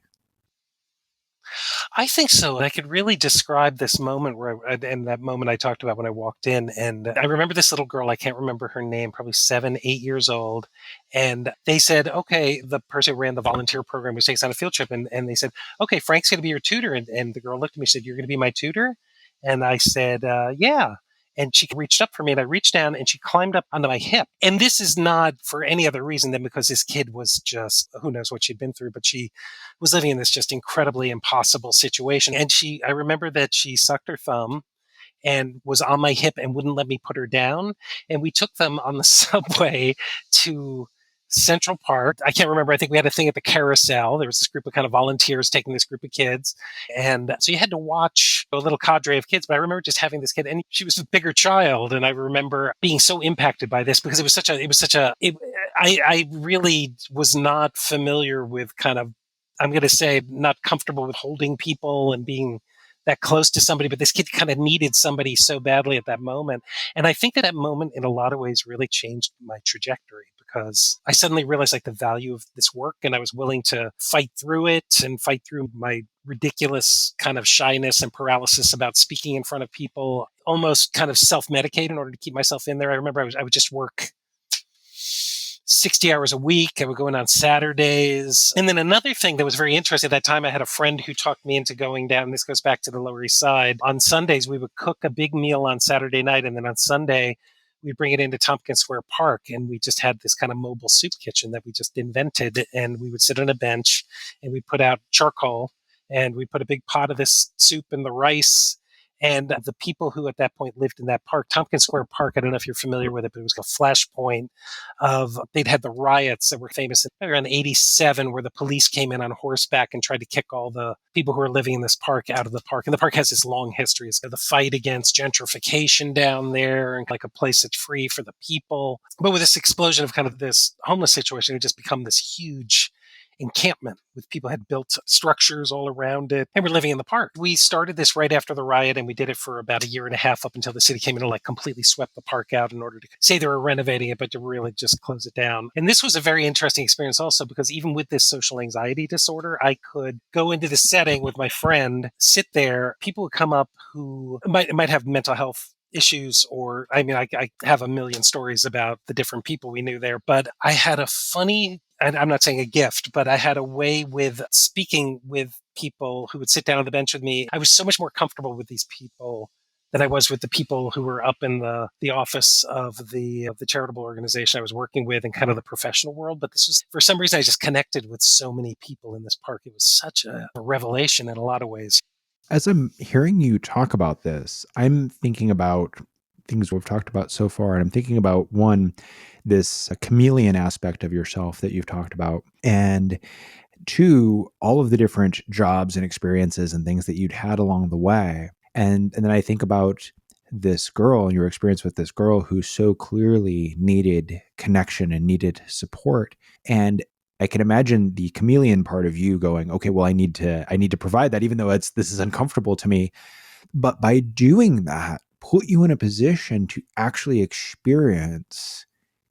I think so. I could really describe this moment and that moment I talked about when I walked in. And I remember this little girl, I can't remember her name, probably 7, 8 years old. And they said, okay, the person who ran the volunteer program was taking us on a field trip. And they said, okay, Frank's going to be your tutor. And the girl looked at me and said, "You're going to be my tutor?" And I said, yeah. And she reached up for me and I reached down and she climbed up onto my hip. And this is not for any other reason than because this kid was just, who knows what she'd been through, but she was living in this just incredibly impossible situation. And I remember that she sucked her thumb and was on my hip and wouldn't let me put her down. And we took them on the subway to Central Park. I can't remember. I think we had a thing at the carousel. There was this group of kind of volunteers taking this group of kids. And so you had to watch a little cadre of kids. But I remember just having this kid, and she was a bigger child. And I remember being so impacted by this because I really was not familiar with kind of, I'm going to say, not comfortable with holding people and being that close to somebody, but this kid kind of needed somebody so badly at that moment. And I think that moment in a lot of ways really changed my trajectory because I suddenly realized like the value of this work, and I was willing to fight through it and fight through my ridiculous kind of shyness and paralysis about speaking in front of people, almost kind of self-medicate in order to keep myself in there. I remember I would just work 60 hours a week. I would go in on Saturdays. And then another thing that was very interesting at that time, I had a friend who talked me into going down. This goes back to the Lower East Side. On Sundays, we would cook a big meal on Saturday night. And then on Sunday, we'd bring it into Tompkins Square Park. And we just had this kind of mobile soup kitchen that we just invented. And we would sit on a bench and we'd put out charcoal and we put a big pot of this soup and the rice. And the people who at that point lived in that park, Tompkins Square Park, I don't know if you're familiar with it, but it was a flashpoint of, they'd had the riots that were famous around 87 where the police came in on horseback and tried to kick all the people who were living in this park out of the park. And the park has this long history. It's got the fight against gentrification down there and like a place that's free for the people. But with this explosion of kind of this homeless situation, it just become this huge encampment with people had built structures all around it and we're living in the park. We started this right after the riot and we did it for about a year and a half up until the city came in and like completely swept the park out in order to say they were renovating it, but to really just close it down. And this was a very interesting experience also because even with this social anxiety disorder, I could go into the setting with my friend, sit there, people would come up who might have mental health issues, or I mean, I have a million stories about the different people we knew there, but I had a funny, and I'm not saying a gift, but I had a way with speaking with people who would sit down on the bench with me. I was so much more comfortable with these people than I was with the people who were up in the office of the charitable organization I was working with and kind of the professional world. But this was, for some reason, I just connected with so many people in this park. It was such a revelation in a lot of ways. As I'm hearing you talk about this, I'm thinking about things we've talked about so far. And I'm thinking about one, this chameleon aspect of yourself that you've talked about. And two, all of the different jobs and experiences and things that you'd had along the way. And then I think about this girl and your experience with this girl who so clearly needed connection and needed support. And I can imagine the chameleon part of you going, okay, well, I need to provide that, even though this is uncomfortable to me. But by doing that, put you in a position to actually experience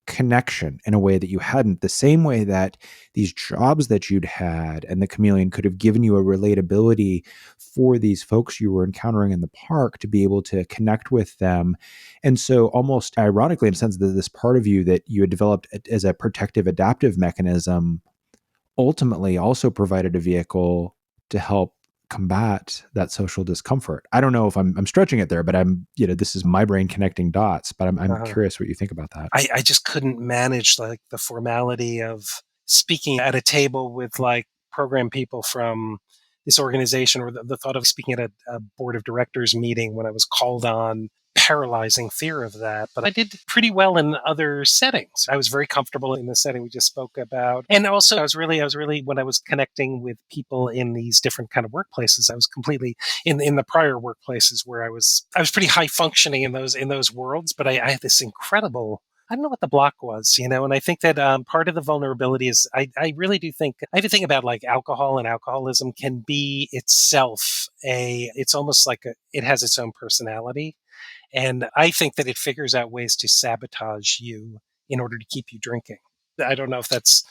connection in a way that you hadn't, the same way that these jobs that you'd had and the chameleon could have given you a relatability for these folks you were encountering in the park to be able to connect with them. And so almost ironically, in a sense, that this part of you that you had developed as a protective adaptive mechanism ultimately also provided a vehicle to help combat that social discomfort. I don't know if I'm stretching it there, but this is my brain connecting dots, but I'm curious what you think about that. I just couldn't manage like the formality of speaking at a table with like program people from this organization, or the thought of speaking at a board of directors meeting when I was called on. Paralyzing fear of that. But I did pretty well in other settings. I was very comfortable in the setting we just spoke about. And also I was really, when I was connecting with people in these different kind of workplaces, I was completely in the prior workplaces where I was pretty high functioning in those worlds, but I had this incredible, I don't know what the block was, and I think that part of the vulnerability is I really do think, I have a thing about like alcohol and alcoholism can be itself it's almost like it has its own personality. And I think that it figures out ways to sabotage you in order to keep you drinking. I don't know if that's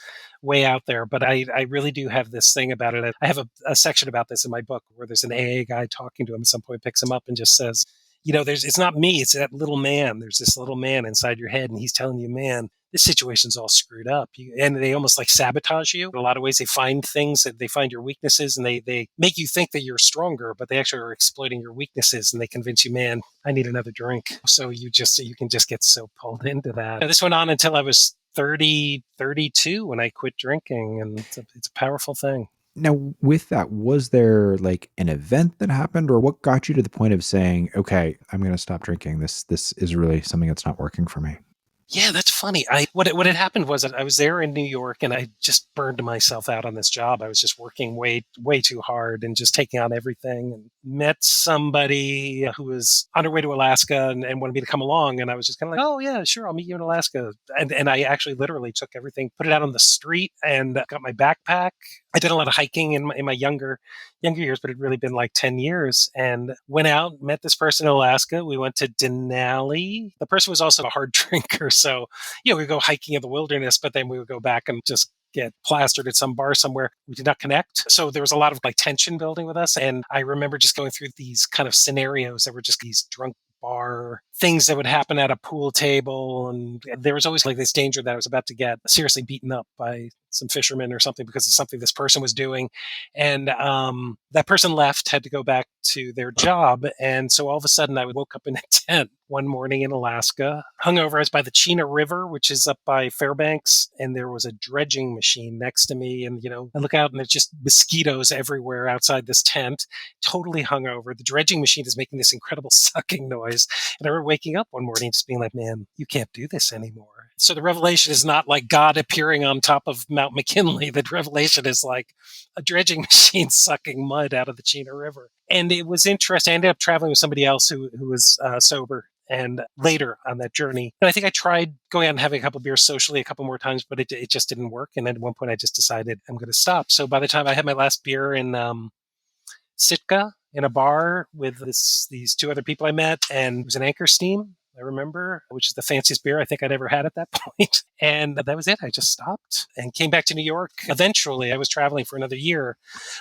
way out there, but I really do have this thing about it. I have a section about this in my book where there's an AA guy talking to him at some point, picks him up and just says, it's not me, it's that little man. There's this little man inside your head and he's telling you, man, this situation's all screwed up. And they almost like sabotage you. In a lot of ways, they find things that they find your weaknesses and they make you think that you're stronger, but they actually are exploiting your weaknesses and they convince you, man, I need another drink. So you can just get so pulled into that. This went on until I was 30, 32 when I quit drinking. And it's a powerful thing. Now, with that, was there like an event that happened, or what got you to the point of saying, okay, I'm going to stop drinking? This is really something that's not working for me? Yeah, that's funny. What had happened was that I was there in New York and I just burned myself out on this job. I was just working way too hard and just taking on everything, and met somebody who was on her way to Alaska and wanted me to come along. And I was just kind of like, oh yeah, sure, I'll meet you in Alaska. And I actually literally took everything, put it out on the street, and got my backpack. I did a lot of hiking in my younger years, but it'd really been like 10 years, and went out, met this person in Alaska. We went to Denali. The person was also a hard drinker. So, we would go hiking in the wilderness, but then we would go back and just get plastered at some bar somewhere. We did not connect. So there was a lot of like tension building with us. And I remember just going through these kind of scenarios that were just these drunk bar things that would happen at a pool table. And there was always like this danger that I was about to get seriously beaten up by some fishermen or something because of something this person was doing. And that person left, had to go back to their job. And so all of a sudden I woke up in a tent one morning in Alaska, hungover. I was by the Chena River, which is up by Fairbanks. And there was a dredging machine next to me. And, I look out and there's just mosquitoes everywhere outside this tent, totally hungover. The dredging machine is making this incredible sucking noise. And I remember waking up one morning just being like, man, you can't do this anymore. So the revelation is not like God appearing on top of Mount McKinley. The revelation is like a dredging machine sucking mud out of the Chena River. And it was interesting. I ended up traveling with somebody else who was sober. And later on that journey, and I think I tried going out and having a couple of beers socially a couple more times, but it just didn't work. And at one point I just decided I'm going to stop. So by the time I had my last beer in Sitka in a bar with these two other people I met, and it was an Anchor Steam, I remember, which is the fanciest beer I think I'd ever had at that point. And that was it. I just stopped and came back to New York. Eventually, I was traveling for another year,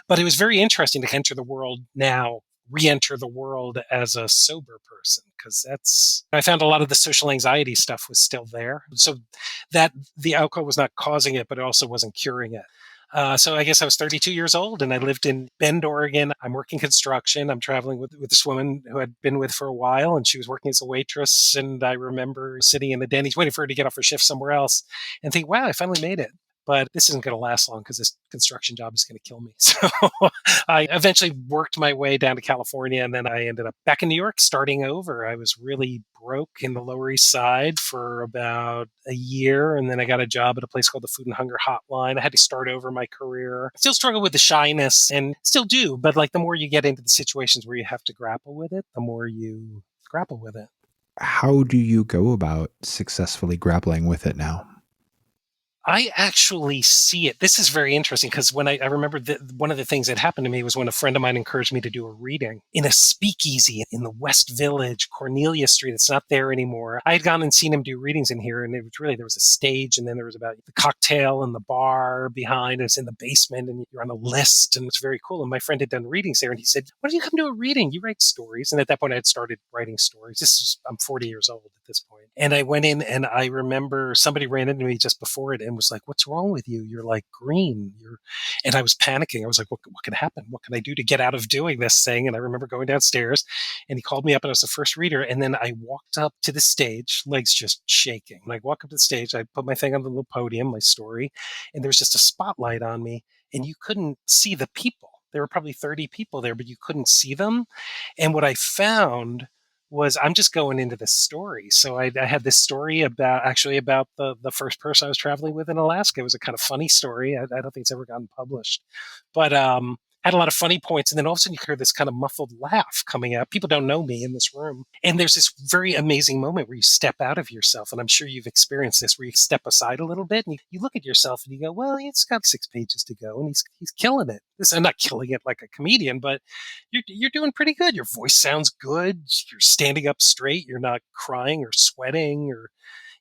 but it was very interesting to enter the world now, re-enter the world as a sober person, because I found a lot of the social anxiety stuff was still there. So that the alcohol was not causing it, but it also wasn't curing it. So I guess I was 32 years old and I lived in Bend, Oregon. I'm working construction. I'm traveling with this woman who I'd been with for a while, and she was working as a waitress. And I remember sitting in the Denny's waiting for her to get off her shift somewhere else and think, wow, I finally made it. But this isn't going to last long because this construction job is going to kill me. So I eventually worked my way down to California, and then I ended up back in New York starting over. I was really broke in the Lower East Side for about a year, and then I got a job at a place called the Food and Hunger Hotline. I had to start over my career. I still struggle with the shyness and still do, but like the more you get into the situations where you have to grapple with it, the more you grapple with it. How do you go about successfully grappling with it now? I actually see it. This is very interesting because when I remember that one of the things that happened to me was when a friend of mine encouraged me to do a reading in a speakeasy in the West Village, Cornelia Street. It's not there anymore. I had gone and seen him do readings in here, and it was really, there was a stage, and then there was about the cocktail and the bar behind. It's in the basement, and you're on a list, and it's very cool. And my friend had done readings there, and he said, "Why don't you come to a reading? You write stories." And at that point, I had started writing stories. I'm 40 years old at this point. And I went in, and I remember somebody ran into me just before it and was like, "What's wrong with you? You're like green." And I was panicking. I was like, what can happen? What can I do to get out of doing this thing? And I remember going downstairs, and he called me up, and I was the first reader. And then I walked up to the stage, legs just shaking. And I walk up to the stage, I put my thing on the little podium, my story, and there was just a spotlight on me, and you couldn't see the people. There were probably 30 people there, but you couldn't see them. And what I found was I'm just going into this story. So I had this story about the first person I was traveling with in Alaska. It was a kind of funny story. I don't think it's ever gotten published, but had a lot of funny points. And then all of a sudden you hear this kind of muffled laugh coming out. People don't know me in this room. And there's this very amazing moment where you step out of yourself. And I'm sure you've experienced this, where you step aside a little bit and you look at yourself and you go, well, it's got 6 pages to go and he's killing it. I'm not killing it like a comedian, but you're doing pretty good. Your voice sounds good. You're standing up straight. You're not crying or sweating, or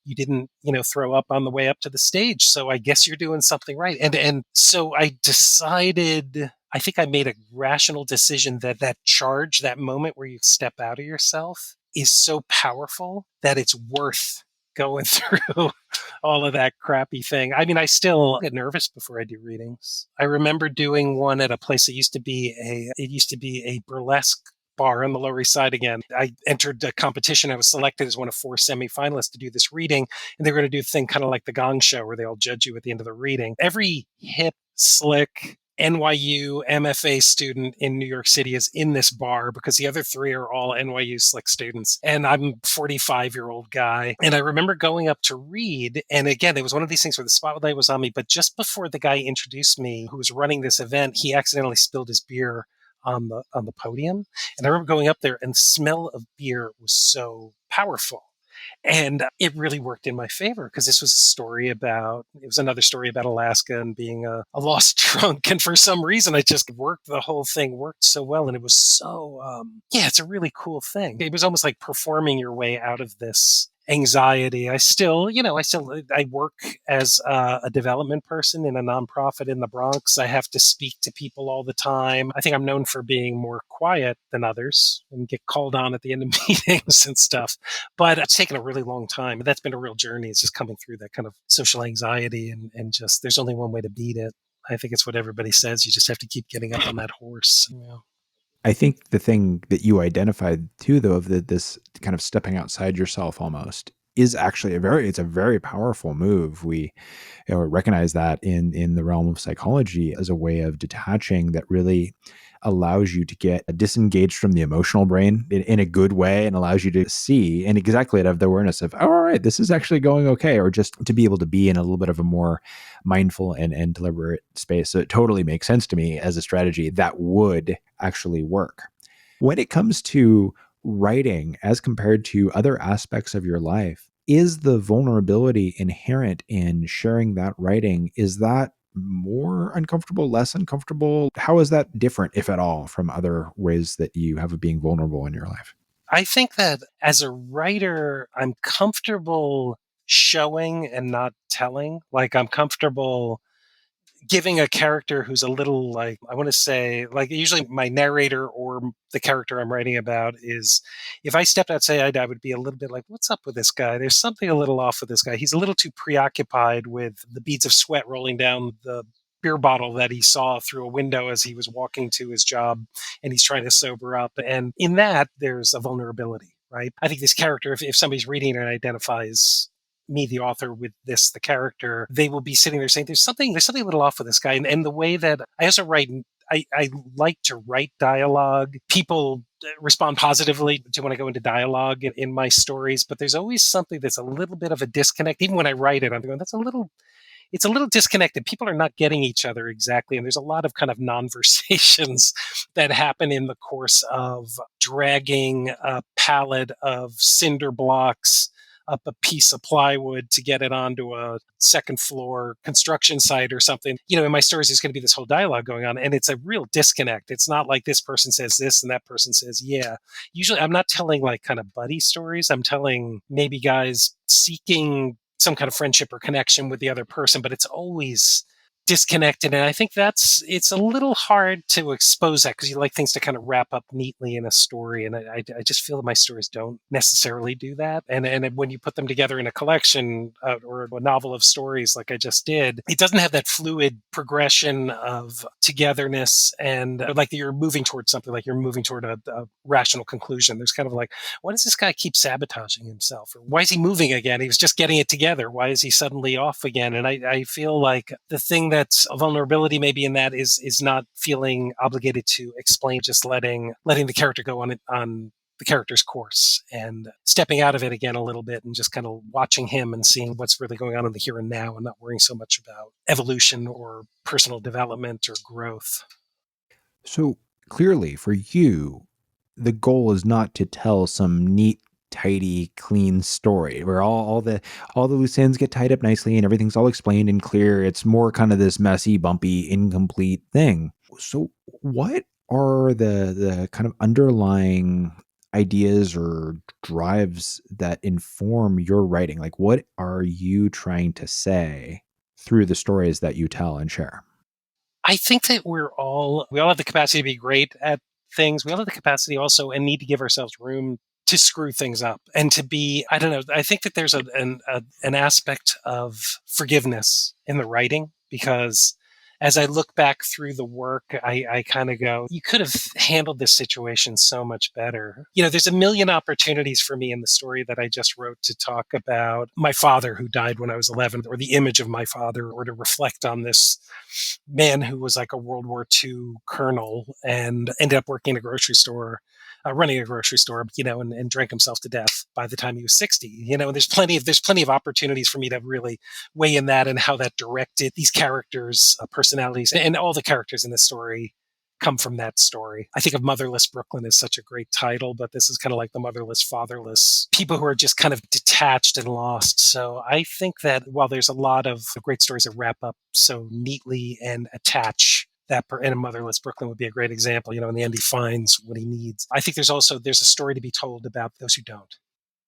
you didn't, throw up on the way up to the stage. So I guess you're doing something right. And so I decided, I think I made a rational decision that charge, that moment where you step out of yourself, is so powerful that it's worth going through all of that crappy thing. I mean, I still get nervous before I do readings. I remember doing one at a place that used to be a burlesque bar on the Lower East Side again. I entered a competition. I was selected as one of 4 semifinalists to do this reading, and they were going to do a thing kind of like the Gong Show, where they all judge you at the end of the reading. Every hip, slick, NYU MFA student in New York City is in this bar because the other three are all NYU Slick students. And I'm a 45-year-old guy. And I remember going up to read. And again, it was one of these things where the spotlight was on me. But just before the guy introduced me, who was running this event, he accidentally spilled his beer on the podium. And I remember going up there, and the smell of beer was so powerful. And it really worked in my favor because this was it was another story about Alaska and being a lost drunk. And for some reason, the whole thing worked so well. And it was so, it's a really cool thing. It was almost like performing your way out of this anxiety. I work as a development person in a nonprofit in the Bronx. I have to speak to people all the time. I think I'm known for being more quiet than others and get called on at the end of meetings and stuff. But it's taken a really long time. That's been a real journey. It's just coming through that kind of social anxiety and just there's only one way to beat it. I think it's what everybody says. You just have to keep getting up on that horse. I think the thing that you identified too, though, of this kind of stepping outside yourself almost is actually it's a very powerful move. We recognize that in the realm of psychology as a way of detaching that really allows you to get disengaged from the emotional brain in a good way and allows you to see and exactly have the awareness of, oh, all right, this is actually going okay, or just to be able to be in a little bit of a more mindful and deliberate space. So it totally makes sense to me as a strategy that would actually work. When it comes to writing as compared to other aspects of your life, is the vulnerability inherent in sharing that writing? Is that more uncomfortable, less uncomfortable? How is that different, if at all, from other ways that you have of being vulnerable in your life? I think that as a writer, I'm comfortable showing and not telling. Like I'm comfortable giving a character who's a little like, I want to say, like usually my narrator or the character I'm writing about is, if I stepped outside, I would be a little bit like, what's up with this guy? There's something a little off with this guy. He's a little too preoccupied with the beads of sweat rolling down the beer bottle that he saw through a window as he was walking to his job, and he's trying to sober up. And in that, there's a vulnerability, right? I think this character, if somebody's reading it and identifies me, the author, with this, the character, they will be sitting there saying, there's something a little off with this guy. And the way that I also write, I like to write dialogue. People respond positively to when I go into dialogue in my stories, but there's always something that's a little bit of a disconnect. Even when I write it, I'm going, it's a little disconnected. People are not getting each other exactly. And there's a lot of kind of non-versations that happen in the course of dragging a pallet of cinder blocks up a piece of plywood to get it onto a second floor construction site or something. In my stories, there's going to be this whole dialogue going on, and it's a real disconnect. It's not like this person says this and that person says, yeah. Usually I'm not telling like kind of buddy stories. I'm telling maybe guys seeking some kind of friendship or connection with the other person, but it's always disconnected. And I think it's a little hard to expose that because you like things to kind of wrap up neatly in a story. And I just feel that my stories don't necessarily do that. And when you put them together in a collection or a novel of stories like I just did, it doesn't have that fluid progression of togetherness and like you're moving towards something, like you're moving toward a rational conclusion. There's kind of like, why does this guy keep sabotaging himself? Or why is he moving again? He was just getting it together. Why is he suddenly off again? And I feel like the thing that's a vulnerability maybe in that is not feeling obligated to explain, just letting the character go on the character's course and stepping out of it again a little bit and just kind of watching him and seeing what's really going on in the here and now and not worrying so much about evolution or personal development or growth. So clearly for you, the goal is not to tell some neat, tidy, clean story where all the loose ends get tied up nicely and everything's all explained and clear. It's more kind of this messy, bumpy, incomplete thing. So what are the kind of underlying ideas or drives that inform your writing? Like, what are you trying to say through the stories that you tell and share? I think that we all have the capacity to be great at things. We all have the capacity also and need to give ourselves room to screw things up and to be, I don't know, I think that there's an aspect of forgiveness in the writing because as I look back through the work, I kind of go, you could have handled this situation so much better. There's a million opportunities for me in the story that I just wrote to talk about my father who died when I was 11, or the image of my father, or to reflect on this man who was like a World War II colonel and ended up working in a grocery store, running a grocery store, and drank himself to death by the time he was 60. There's plenty of opportunities for me to really weigh in that and how that directed these characters' personalities, and all the characters in the story come from that story. I think of Motherless Brooklyn as such a great title, but this is kind of like the motherless, fatherless people who are just kind of detached and lost. So I think that while there's a lot of great stories that wrap up so neatly and attach and a Motherless Brooklyn would be a great example. In the end, he finds what he needs. I think there's a story to be told about those who don't.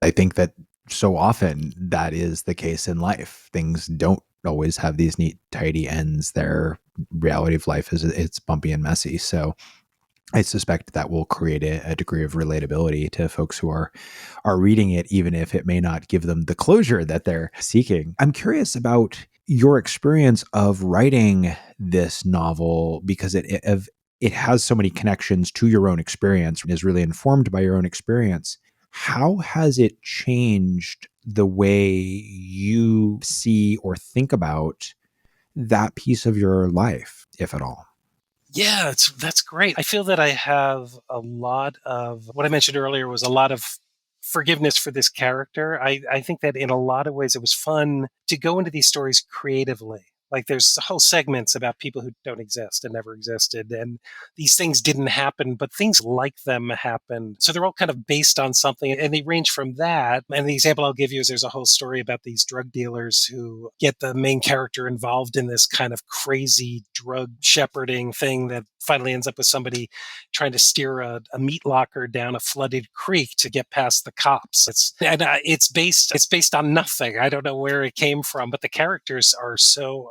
I think that so often that is the case in life. Things don't always have these neat, tidy ends. Their reality of life it's bumpy and messy. So I suspect that will create a degree of relatability to folks who are reading it, even if it may not give them the closure that they're seeking. I'm curious about your experience of writing this novel, because it has so many connections to your own experience, is really informed by your own experience. How has it changed the way you see or think about that piece of your life, if at all? Yeah, that's great. I feel that I have a lot of what I mentioned earlier was a lot of forgiveness for this character. I think that in a lot of ways it was fun to go into these stories creatively. Like there's whole segments about people who don't exist and never existed, and these things didn't happen, but things like them happened. So they're all kind of based on something, and they range from that. And the example I'll give you is there's a whole story about these drug dealers who get the main character involved in this kind of crazy drug shepherding thing that finally ends up with somebody trying to steer a meat locker down a flooded creek to get past the cops. It's based on nothing. I don't know where it came from, but the characters are so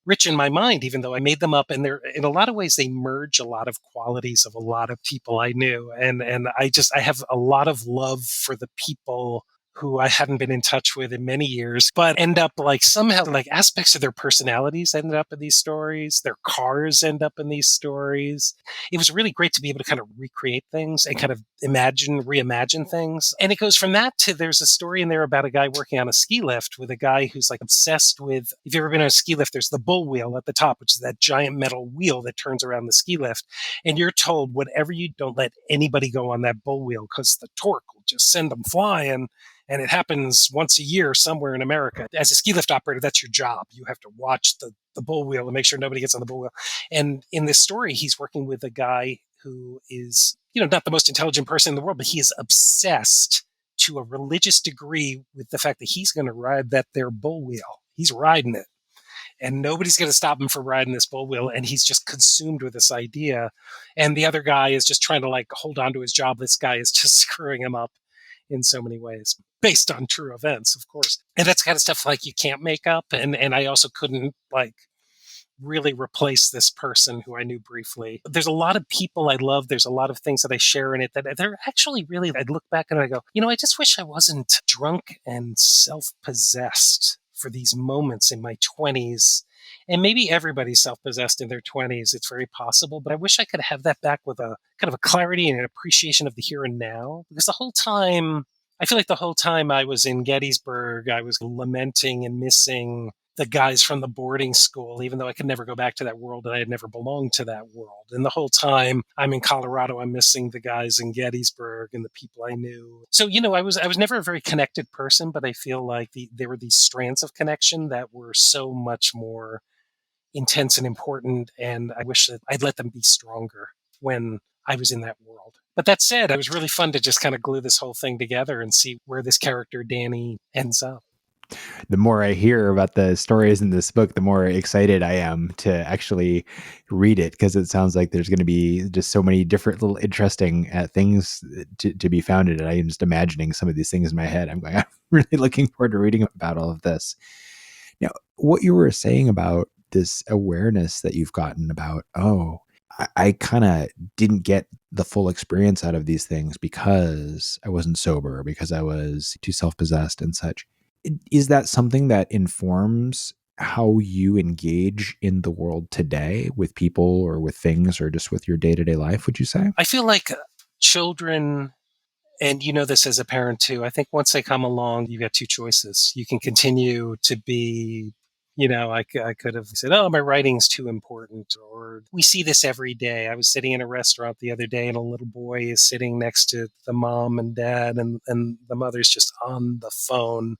rich in my mind, even though I made them up. And they're, in a lot of ways, they merge a lot of qualities of a lot of people I knew. And I have a lot of love for the people who I hadn't been in touch with in many years, but end up like somehow like aspects of their personalities ended up in these stories. Their cars end up in these stories. It was really great to be able to kind of recreate things and kind of reimagine things. And it goes from that to there's a story in there about a guy working on a ski lift with a guy who's like obsessed with, if you've ever been on a ski lift, there's the bull wheel at the top, which is that giant metal wheel that turns around the ski lift. And you're told, whatever you don't let anybody go on that bull wheel because the torque will just send them flying. And it happens once a year somewhere in America. As a ski lift operator, that's your job. You have to watch the bull wheel and make sure nobody gets on the bull wheel. And in this story, he's working with a guy who is, not the most intelligent person in the world, but he is obsessed to a religious degree with the fact that he's going to ride their bull wheel. He's riding it. And nobody's going to stop him from riding this bull wheel. And he's just consumed with this idea. And the other guy is just trying to like hold on to his job. This guy is just screwing him up in so many ways, based on true events, of course. And that's kind of stuff like you can't make up. And I also couldn't like really replace this person who I knew briefly. There's a lot of people I love. There's a lot of things that I share in it that they're actually really, I'd look back and I go, I just wish I wasn't drunk and self-possessed for these moments in my 20s. And maybe everybody's self-possessed in their 20s. It's very possible, but I wish I could have that back with a kind of a clarity and an appreciation of the here and now. Because I feel like the whole time I was in Gettysburg, I was lamenting and missing the guys from the boarding school, even though I could never go back to that world and I had never belonged to that world. And the whole time I'm in Colorado, I'm missing the guys in Gettysburg and the people I knew. So, I was never a very connected person, but I feel like there were these strands of connection that were so much more intense and important. And I wish that I'd let them be stronger when I was in that world. But that said, it was really fun to just kind of glue this whole thing together and see where this character, Danny, ends up. The more I hear about the stories in this book, the more excited I am to actually read it, because it sounds like there's going to be just so many different little interesting things to be found in it. I'm just imagining some of these things in my head. I'm really looking forward to reading about all of this. Now, what you were saying about this awareness that you've gotten about, I kind of didn't get the full experience out of these things because I wasn't sober, because I was too self-possessed and such. Is that something that informs how you engage in the world today with people or with things or just with your day-to-day life, would you say? I feel like children, and you know this as a parent too, I think once they come along, you've got two choices. You can continue to be, I could have said, oh, my writing's too important. Or we see this every day. I was sitting in a restaurant the other day and a little boy is sitting next to the mom and dad, and the mother's just on the phone.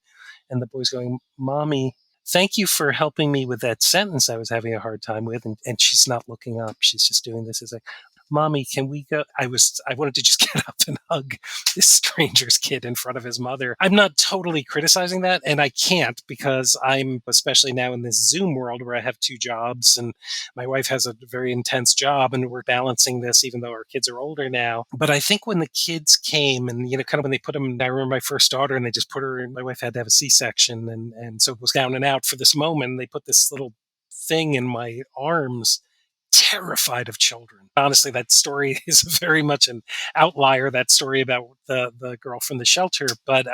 And the boy's going, Mommy, thank you for helping me with that sentence I was having a hard time with. And she's not looking up. She's just doing this. It's like, Mommy, can we go? I wanted to just get up and hug this stranger's kid in front of his mother. I'm not totally criticizing that, and I can't because I'm, especially now in this Zoom world where I have two jobs and my wife has a very intense job and we're balancing this even though our kids are older now. But I think when the kids came and, kind of when they put them, I remember my first daughter and they just put her in, my wife had to have a C-section and so it was down and out for this moment. They put this little thing in my arms, terrified of children. Honestly, that story is very much an outlier, that story about the girl from the shelter, but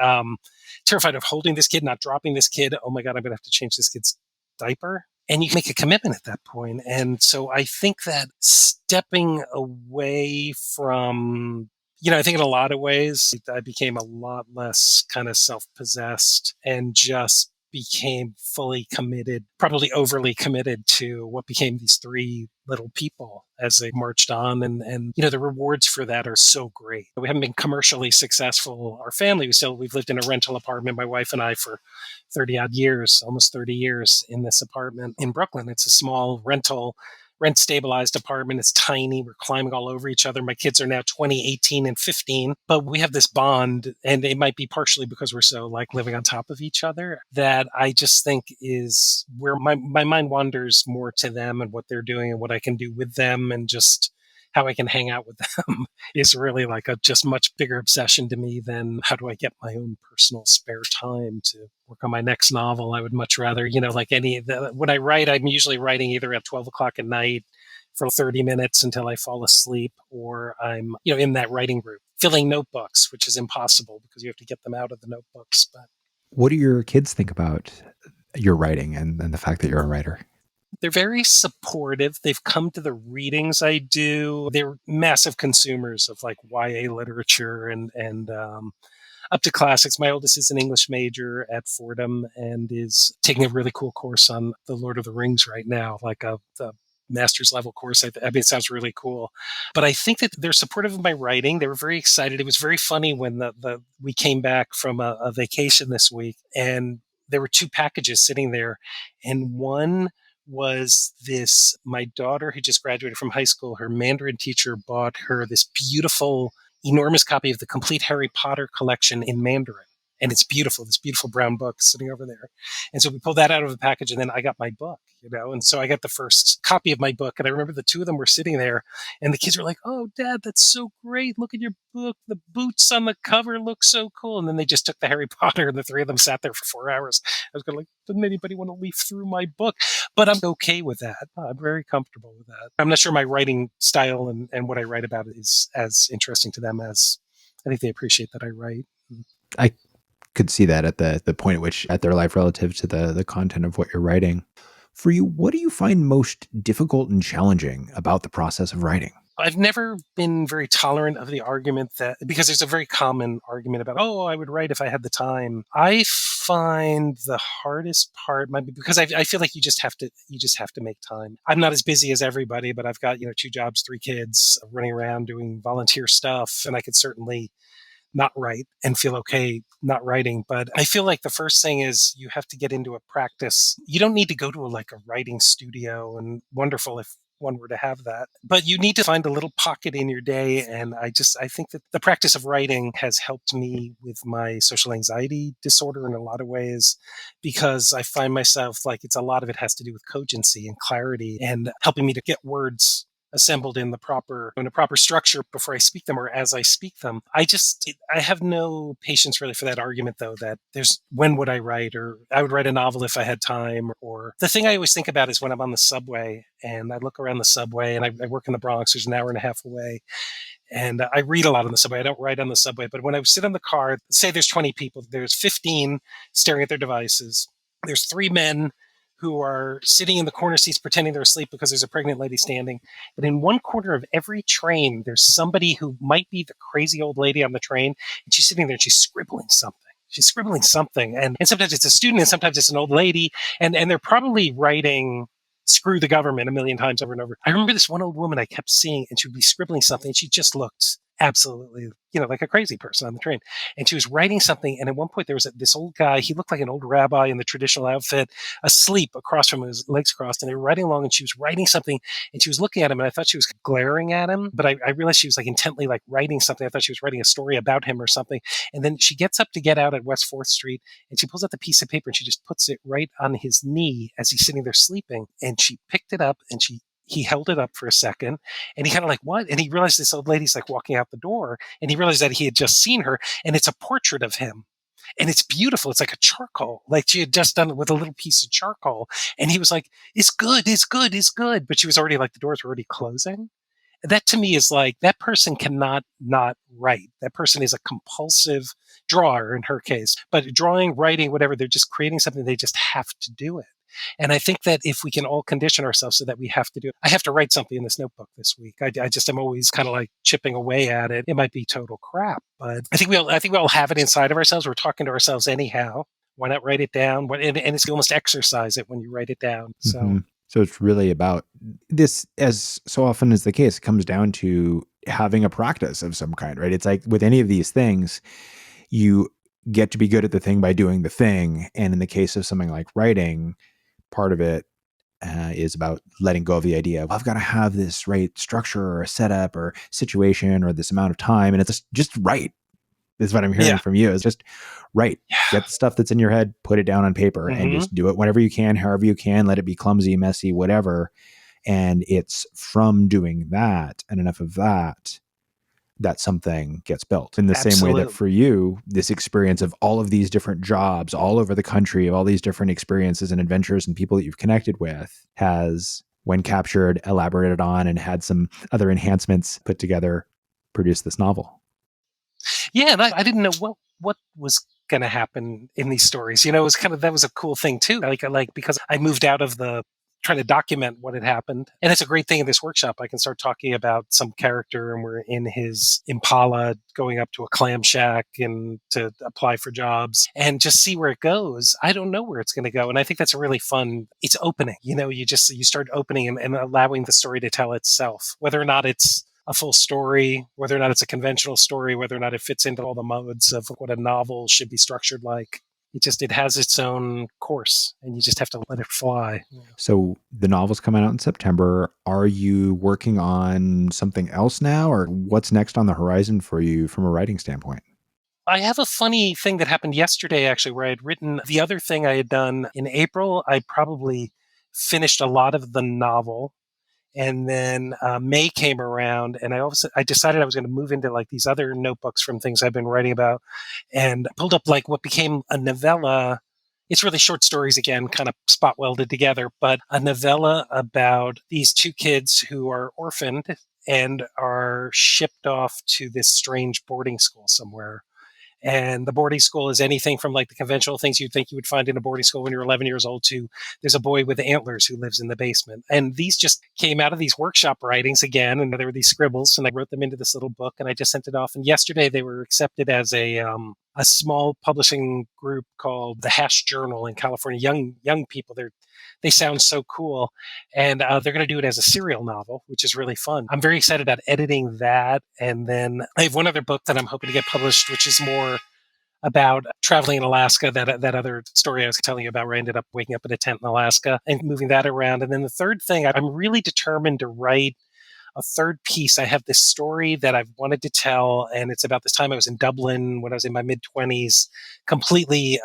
terrified of holding this kid, not dropping this kid. Oh my God, I'm going to have to change this kid's diaper. And you can make a commitment at that point. And so I think that stepping away from, I think in a lot of ways, I became a lot less kind of self-possessed and just became fully committed, probably overly committed to what became these three little people as they marched on. And the rewards for that are so great. We haven't been commercially successful. Our family, we've lived in a rental apartment, my wife and I, for 30 odd years, almost 30 years in this apartment in Brooklyn. It's a small rent stabilized apartment. It's tiny. We're climbing all over each other. My kids are now 20, 18, and 15, but we have this bond, and it might be partially because we're so like living on top of each other that I just think is where my mind wanders more to them and what they're doing and what I can do with them and just how I can hang out with them is really like a just much bigger obsession to me than how do I get my own personal spare time to work on my next novel. I would much rather, when I write, I'm usually writing either at 12 o'clock at night for 30 minutes until I fall asleep, or I'm, in that writing group, filling notebooks, which is impossible because you have to get them out of the notebooks. But What do your kids think about your writing and the fact that you're a writer? they're very supportive. They've come to the readings I do. They're massive consumers of like YA literature and up to classics. My oldest is an English major at Fordham and is taking a really cool course on the Lord of the Rings right now, like the master's level course. I mean, it sounds really cool. But I think that they're supportive of my writing. They were very excited. It was very funny when we came back from a vacation this week and there were two packages sitting there, and one was my daughter who just graduated from high school, her Mandarin teacher bought her this beautiful, enormous copy of the complete Harry Potter collection in Mandarin. And it's beautiful, this beautiful brown book sitting over there. And so we pulled that out of the package, and then I got my book, and so I got the first copy of my book. And I remember the two of them were sitting there, and the kids were like, "Oh, Dad, that's so great. Look at your book. The boots on the cover look so cool." And then they just took the Harry Potter, and the three of them sat there for 4 hours. I was going like, "Doesn't anybody want to leaf through my book?" But I'm okay with that. I'm very comfortable with that. I'm not sure my writing style and what I write about is as interesting to them as I think they appreciate that I write. I could see that at the point at which at their life relative to the content of what you're writing. For you, what do you find most difficult and challenging about the process of writing? I've never been very tolerant of the argument that, because there's a very common argument about, oh, I would write if I had the time. I find the hardest part might be because I feel like you just have to make time. I'm not as busy as everybody, but I've got, two jobs, 3 kids, running around doing volunteer stuff, and I could certainly not write and feel okay not writing. But I feel like the first thing is you have to get into a practice. You don't need to go to a writing studio, and wonderful if one were to have that, but you need to find a little pocket in your day. And I think that the practice of writing has helped me with my social anxiety disorder in a lot of ways, because I find myself a lot of it has to do with cogency and clarity and helping me to get words assembled in a proper structure before I speak them or as I speak them. I have no patience really for that argument, though, that there's when would I write, or I would write a novel if I had time. Or the thing I always think about is when I'm on the subway and I look around the subway, and I work in the Bronx, there's an hour and a half away. And I read a lot on the subway. I don't write on the subway, but when I sit in the car, say there's 20 people, there's 15 staring at their devices. There's 3 men who are sitting in the corner seats pretending they're asleep because there's a pregnant lady standing. But in one corner of every train, there's somebody who might be the crazy old lady on the train, and she's sitting there and she's scribbling something. She's scribbling something. And sometimes it's a student and sometimes it's an old lady. And they're probably writing screw the government a million times over and over. I remember this one old woman I kept seeing, and she would be scribbling something, and she just looked absolutely, like a crazy person on the train. And she was writing something. And at one point there was this old guy, he looked like an old rabbi in the traditional outfit, asleep across from him, his legs crossed. And they were writing along, and she was writing something, and she was looking at him, and I thought she was glaring at him, but I realized she was like intently like writing something. I thought she was writing a story about him or something. And then she gets up to get out at West 4th Street, and she pulls out the piece of paper and she just puts it right on his knee as he's sitting there sleeping. And she picked it up, and he held it up for a second, and he kind of like, what? And he realized this old lady's like walking out the door, and he realized that he had just seen her, and it's a portrait of him. And it's beautiful. It's like a charcoal, like she had just done it with a little piece of charcoal. And he was like, it's good, it's good, it's good. But she was already like, the doors were already closing. That to me is like, that person cannot not write. That person is a compulsive drawer in her case. But drawing, writing, whatever, they're just creating something. They just have to do it. And I think that if we can all condition ourselves so that we have to do it. I have to write something in this notebook this week. I just am always kind of like chipping away at it. It might be total crap, but I think we all have it inside of ourselves. We're talking to ourselves anyhow. Why not write it down? And it's almost exercise it when you write it down. So. Mm-hmm. So it's really about this, as so often is the case, it comes down to having a practice of some kind, right? It's like with any of these things, you get to be good at the thing by doing the thing. And in the case of something like writing, part of it is about letting go of the idea of, I've got to have this right structure or a setup or situation or this amount of time. And it's just write. This is what I'm hearing from you. Is just write. Get the stuff that's in your head, put it down on paper, and just do it whenever you can, however you can. Let it be clumsy, messy, whatever. And it's from doing that and enough of that something gets built. In the same way that for you, this experience of all of these different jobs all over the country, of all these different experiences and adventures and people that you've connected with, has, when captured, elaborated on, and had some other enhancements put together, produced this novel. Yeah, and I didn't know what was going to happen in these stories. It was that was a cool thing too. Like because I moved out of the trying to document what had happened. And it's a great thing in this workshop. I can start talking about some character, and we're in his Impala going up to a clam shack and to apply for jobs and just see where it goes. I don't know where it's going to go. And I think that's a really fun, it's opening, you start opening and allowing the story to tell itself, whether or not it's a full story, whether or not it's a conventional story, whether or not it fits into all the modes of what a novel should be structured like. It has its own course, and you just have to let it fly. So the novel's coming out in September. Are you working on something else now, or what's next on the horizon for you from a writing standpoint? I have a funny thing that happened yesterday, actually, where I had written the other thing I had done in April. I probably finished a lot of the novel. And then May came around, and I decided I was going to move into like these other notebooks from things I've been writing about, and pulled up like what became a novella. It's really short stories again, kind of spot welded together, but a novella about these two kids who are orphaned and are shipped off to this strange boarding school somewhere. And the boarding school is anything from like the conventional things you'd think you would find in a boarding school when you're 11 years old to there's a boy with antlers who lives in the basement. And these just came out of these workshop writings again. And there were these scribbles, and I wrote them into this little book, and I just sent it off. And yesterday they were accepted as a small publishing group called the Hash Journal in California. Young people, they sound so cool. And they're going to do it as a serial novel, which is really fun. I'm very excited about editing that. And then I have one other book that I'm hoping to get published, which is more about traveling in Alaska, that other story I was telling you about where I ended up waking up in a tent in Alaska and moving that around. And then the third thing, I'm really determined to write a third piece. I have this story that I've wanted to tell, and it's about this time I was in Dublin when I was in my mid-20s, completely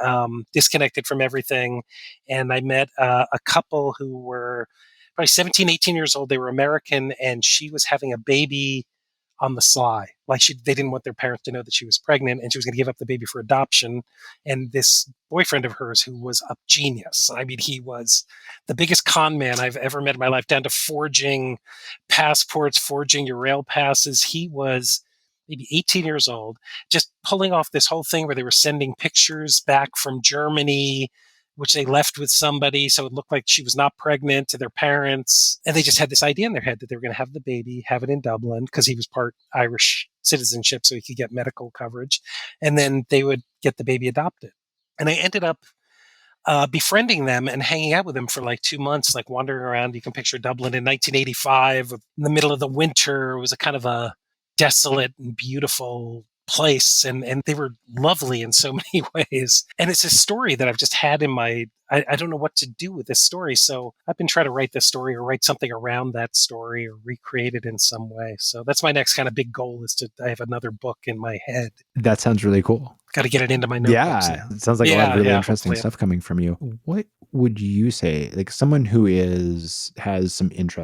disconnected from everything. And I met a couple who were probably 17, 18 years old. They were American, and she was having a baby on the sly. Like they didn't want their parents to know that she was pregnant, and she was going to give up the baby for adoption. And this boyfriend of hers, who was a genius. I mean, he was the biggest con man I've ever met in my life, down to forging passports, forging your rail passes. He was maybe 18 years old, just pulling off this whole thing where they were sending pictures back from Germany which they left with somebody. So it looked like she was not pregnant, to their parents. And they just had this idea in their head that they were going to have the baby, have it in Dublin, because he was part Irish citizenship, so he could get medical coverage. And then they would get the baby adopted. And I ended up befriending them and hanging out with them for like 2 months, like wandering around. You can picture Dublin in 1985, in the middle of the winter. It was a kind of a desolate and beautiful place, and they were lovely in so many ways. And it's a story that I've just had in my, I don't know what to do with this story. So I've been trying to write this story or write something around that story or recreate it in some way. So that's my next kind of big goal, is I have another book in my head. That sounds really cool. Got to get it into my notebooks. Yeah, it sounds like a lot of really interesting stuff coming from you. What would you say, like someone who has some interest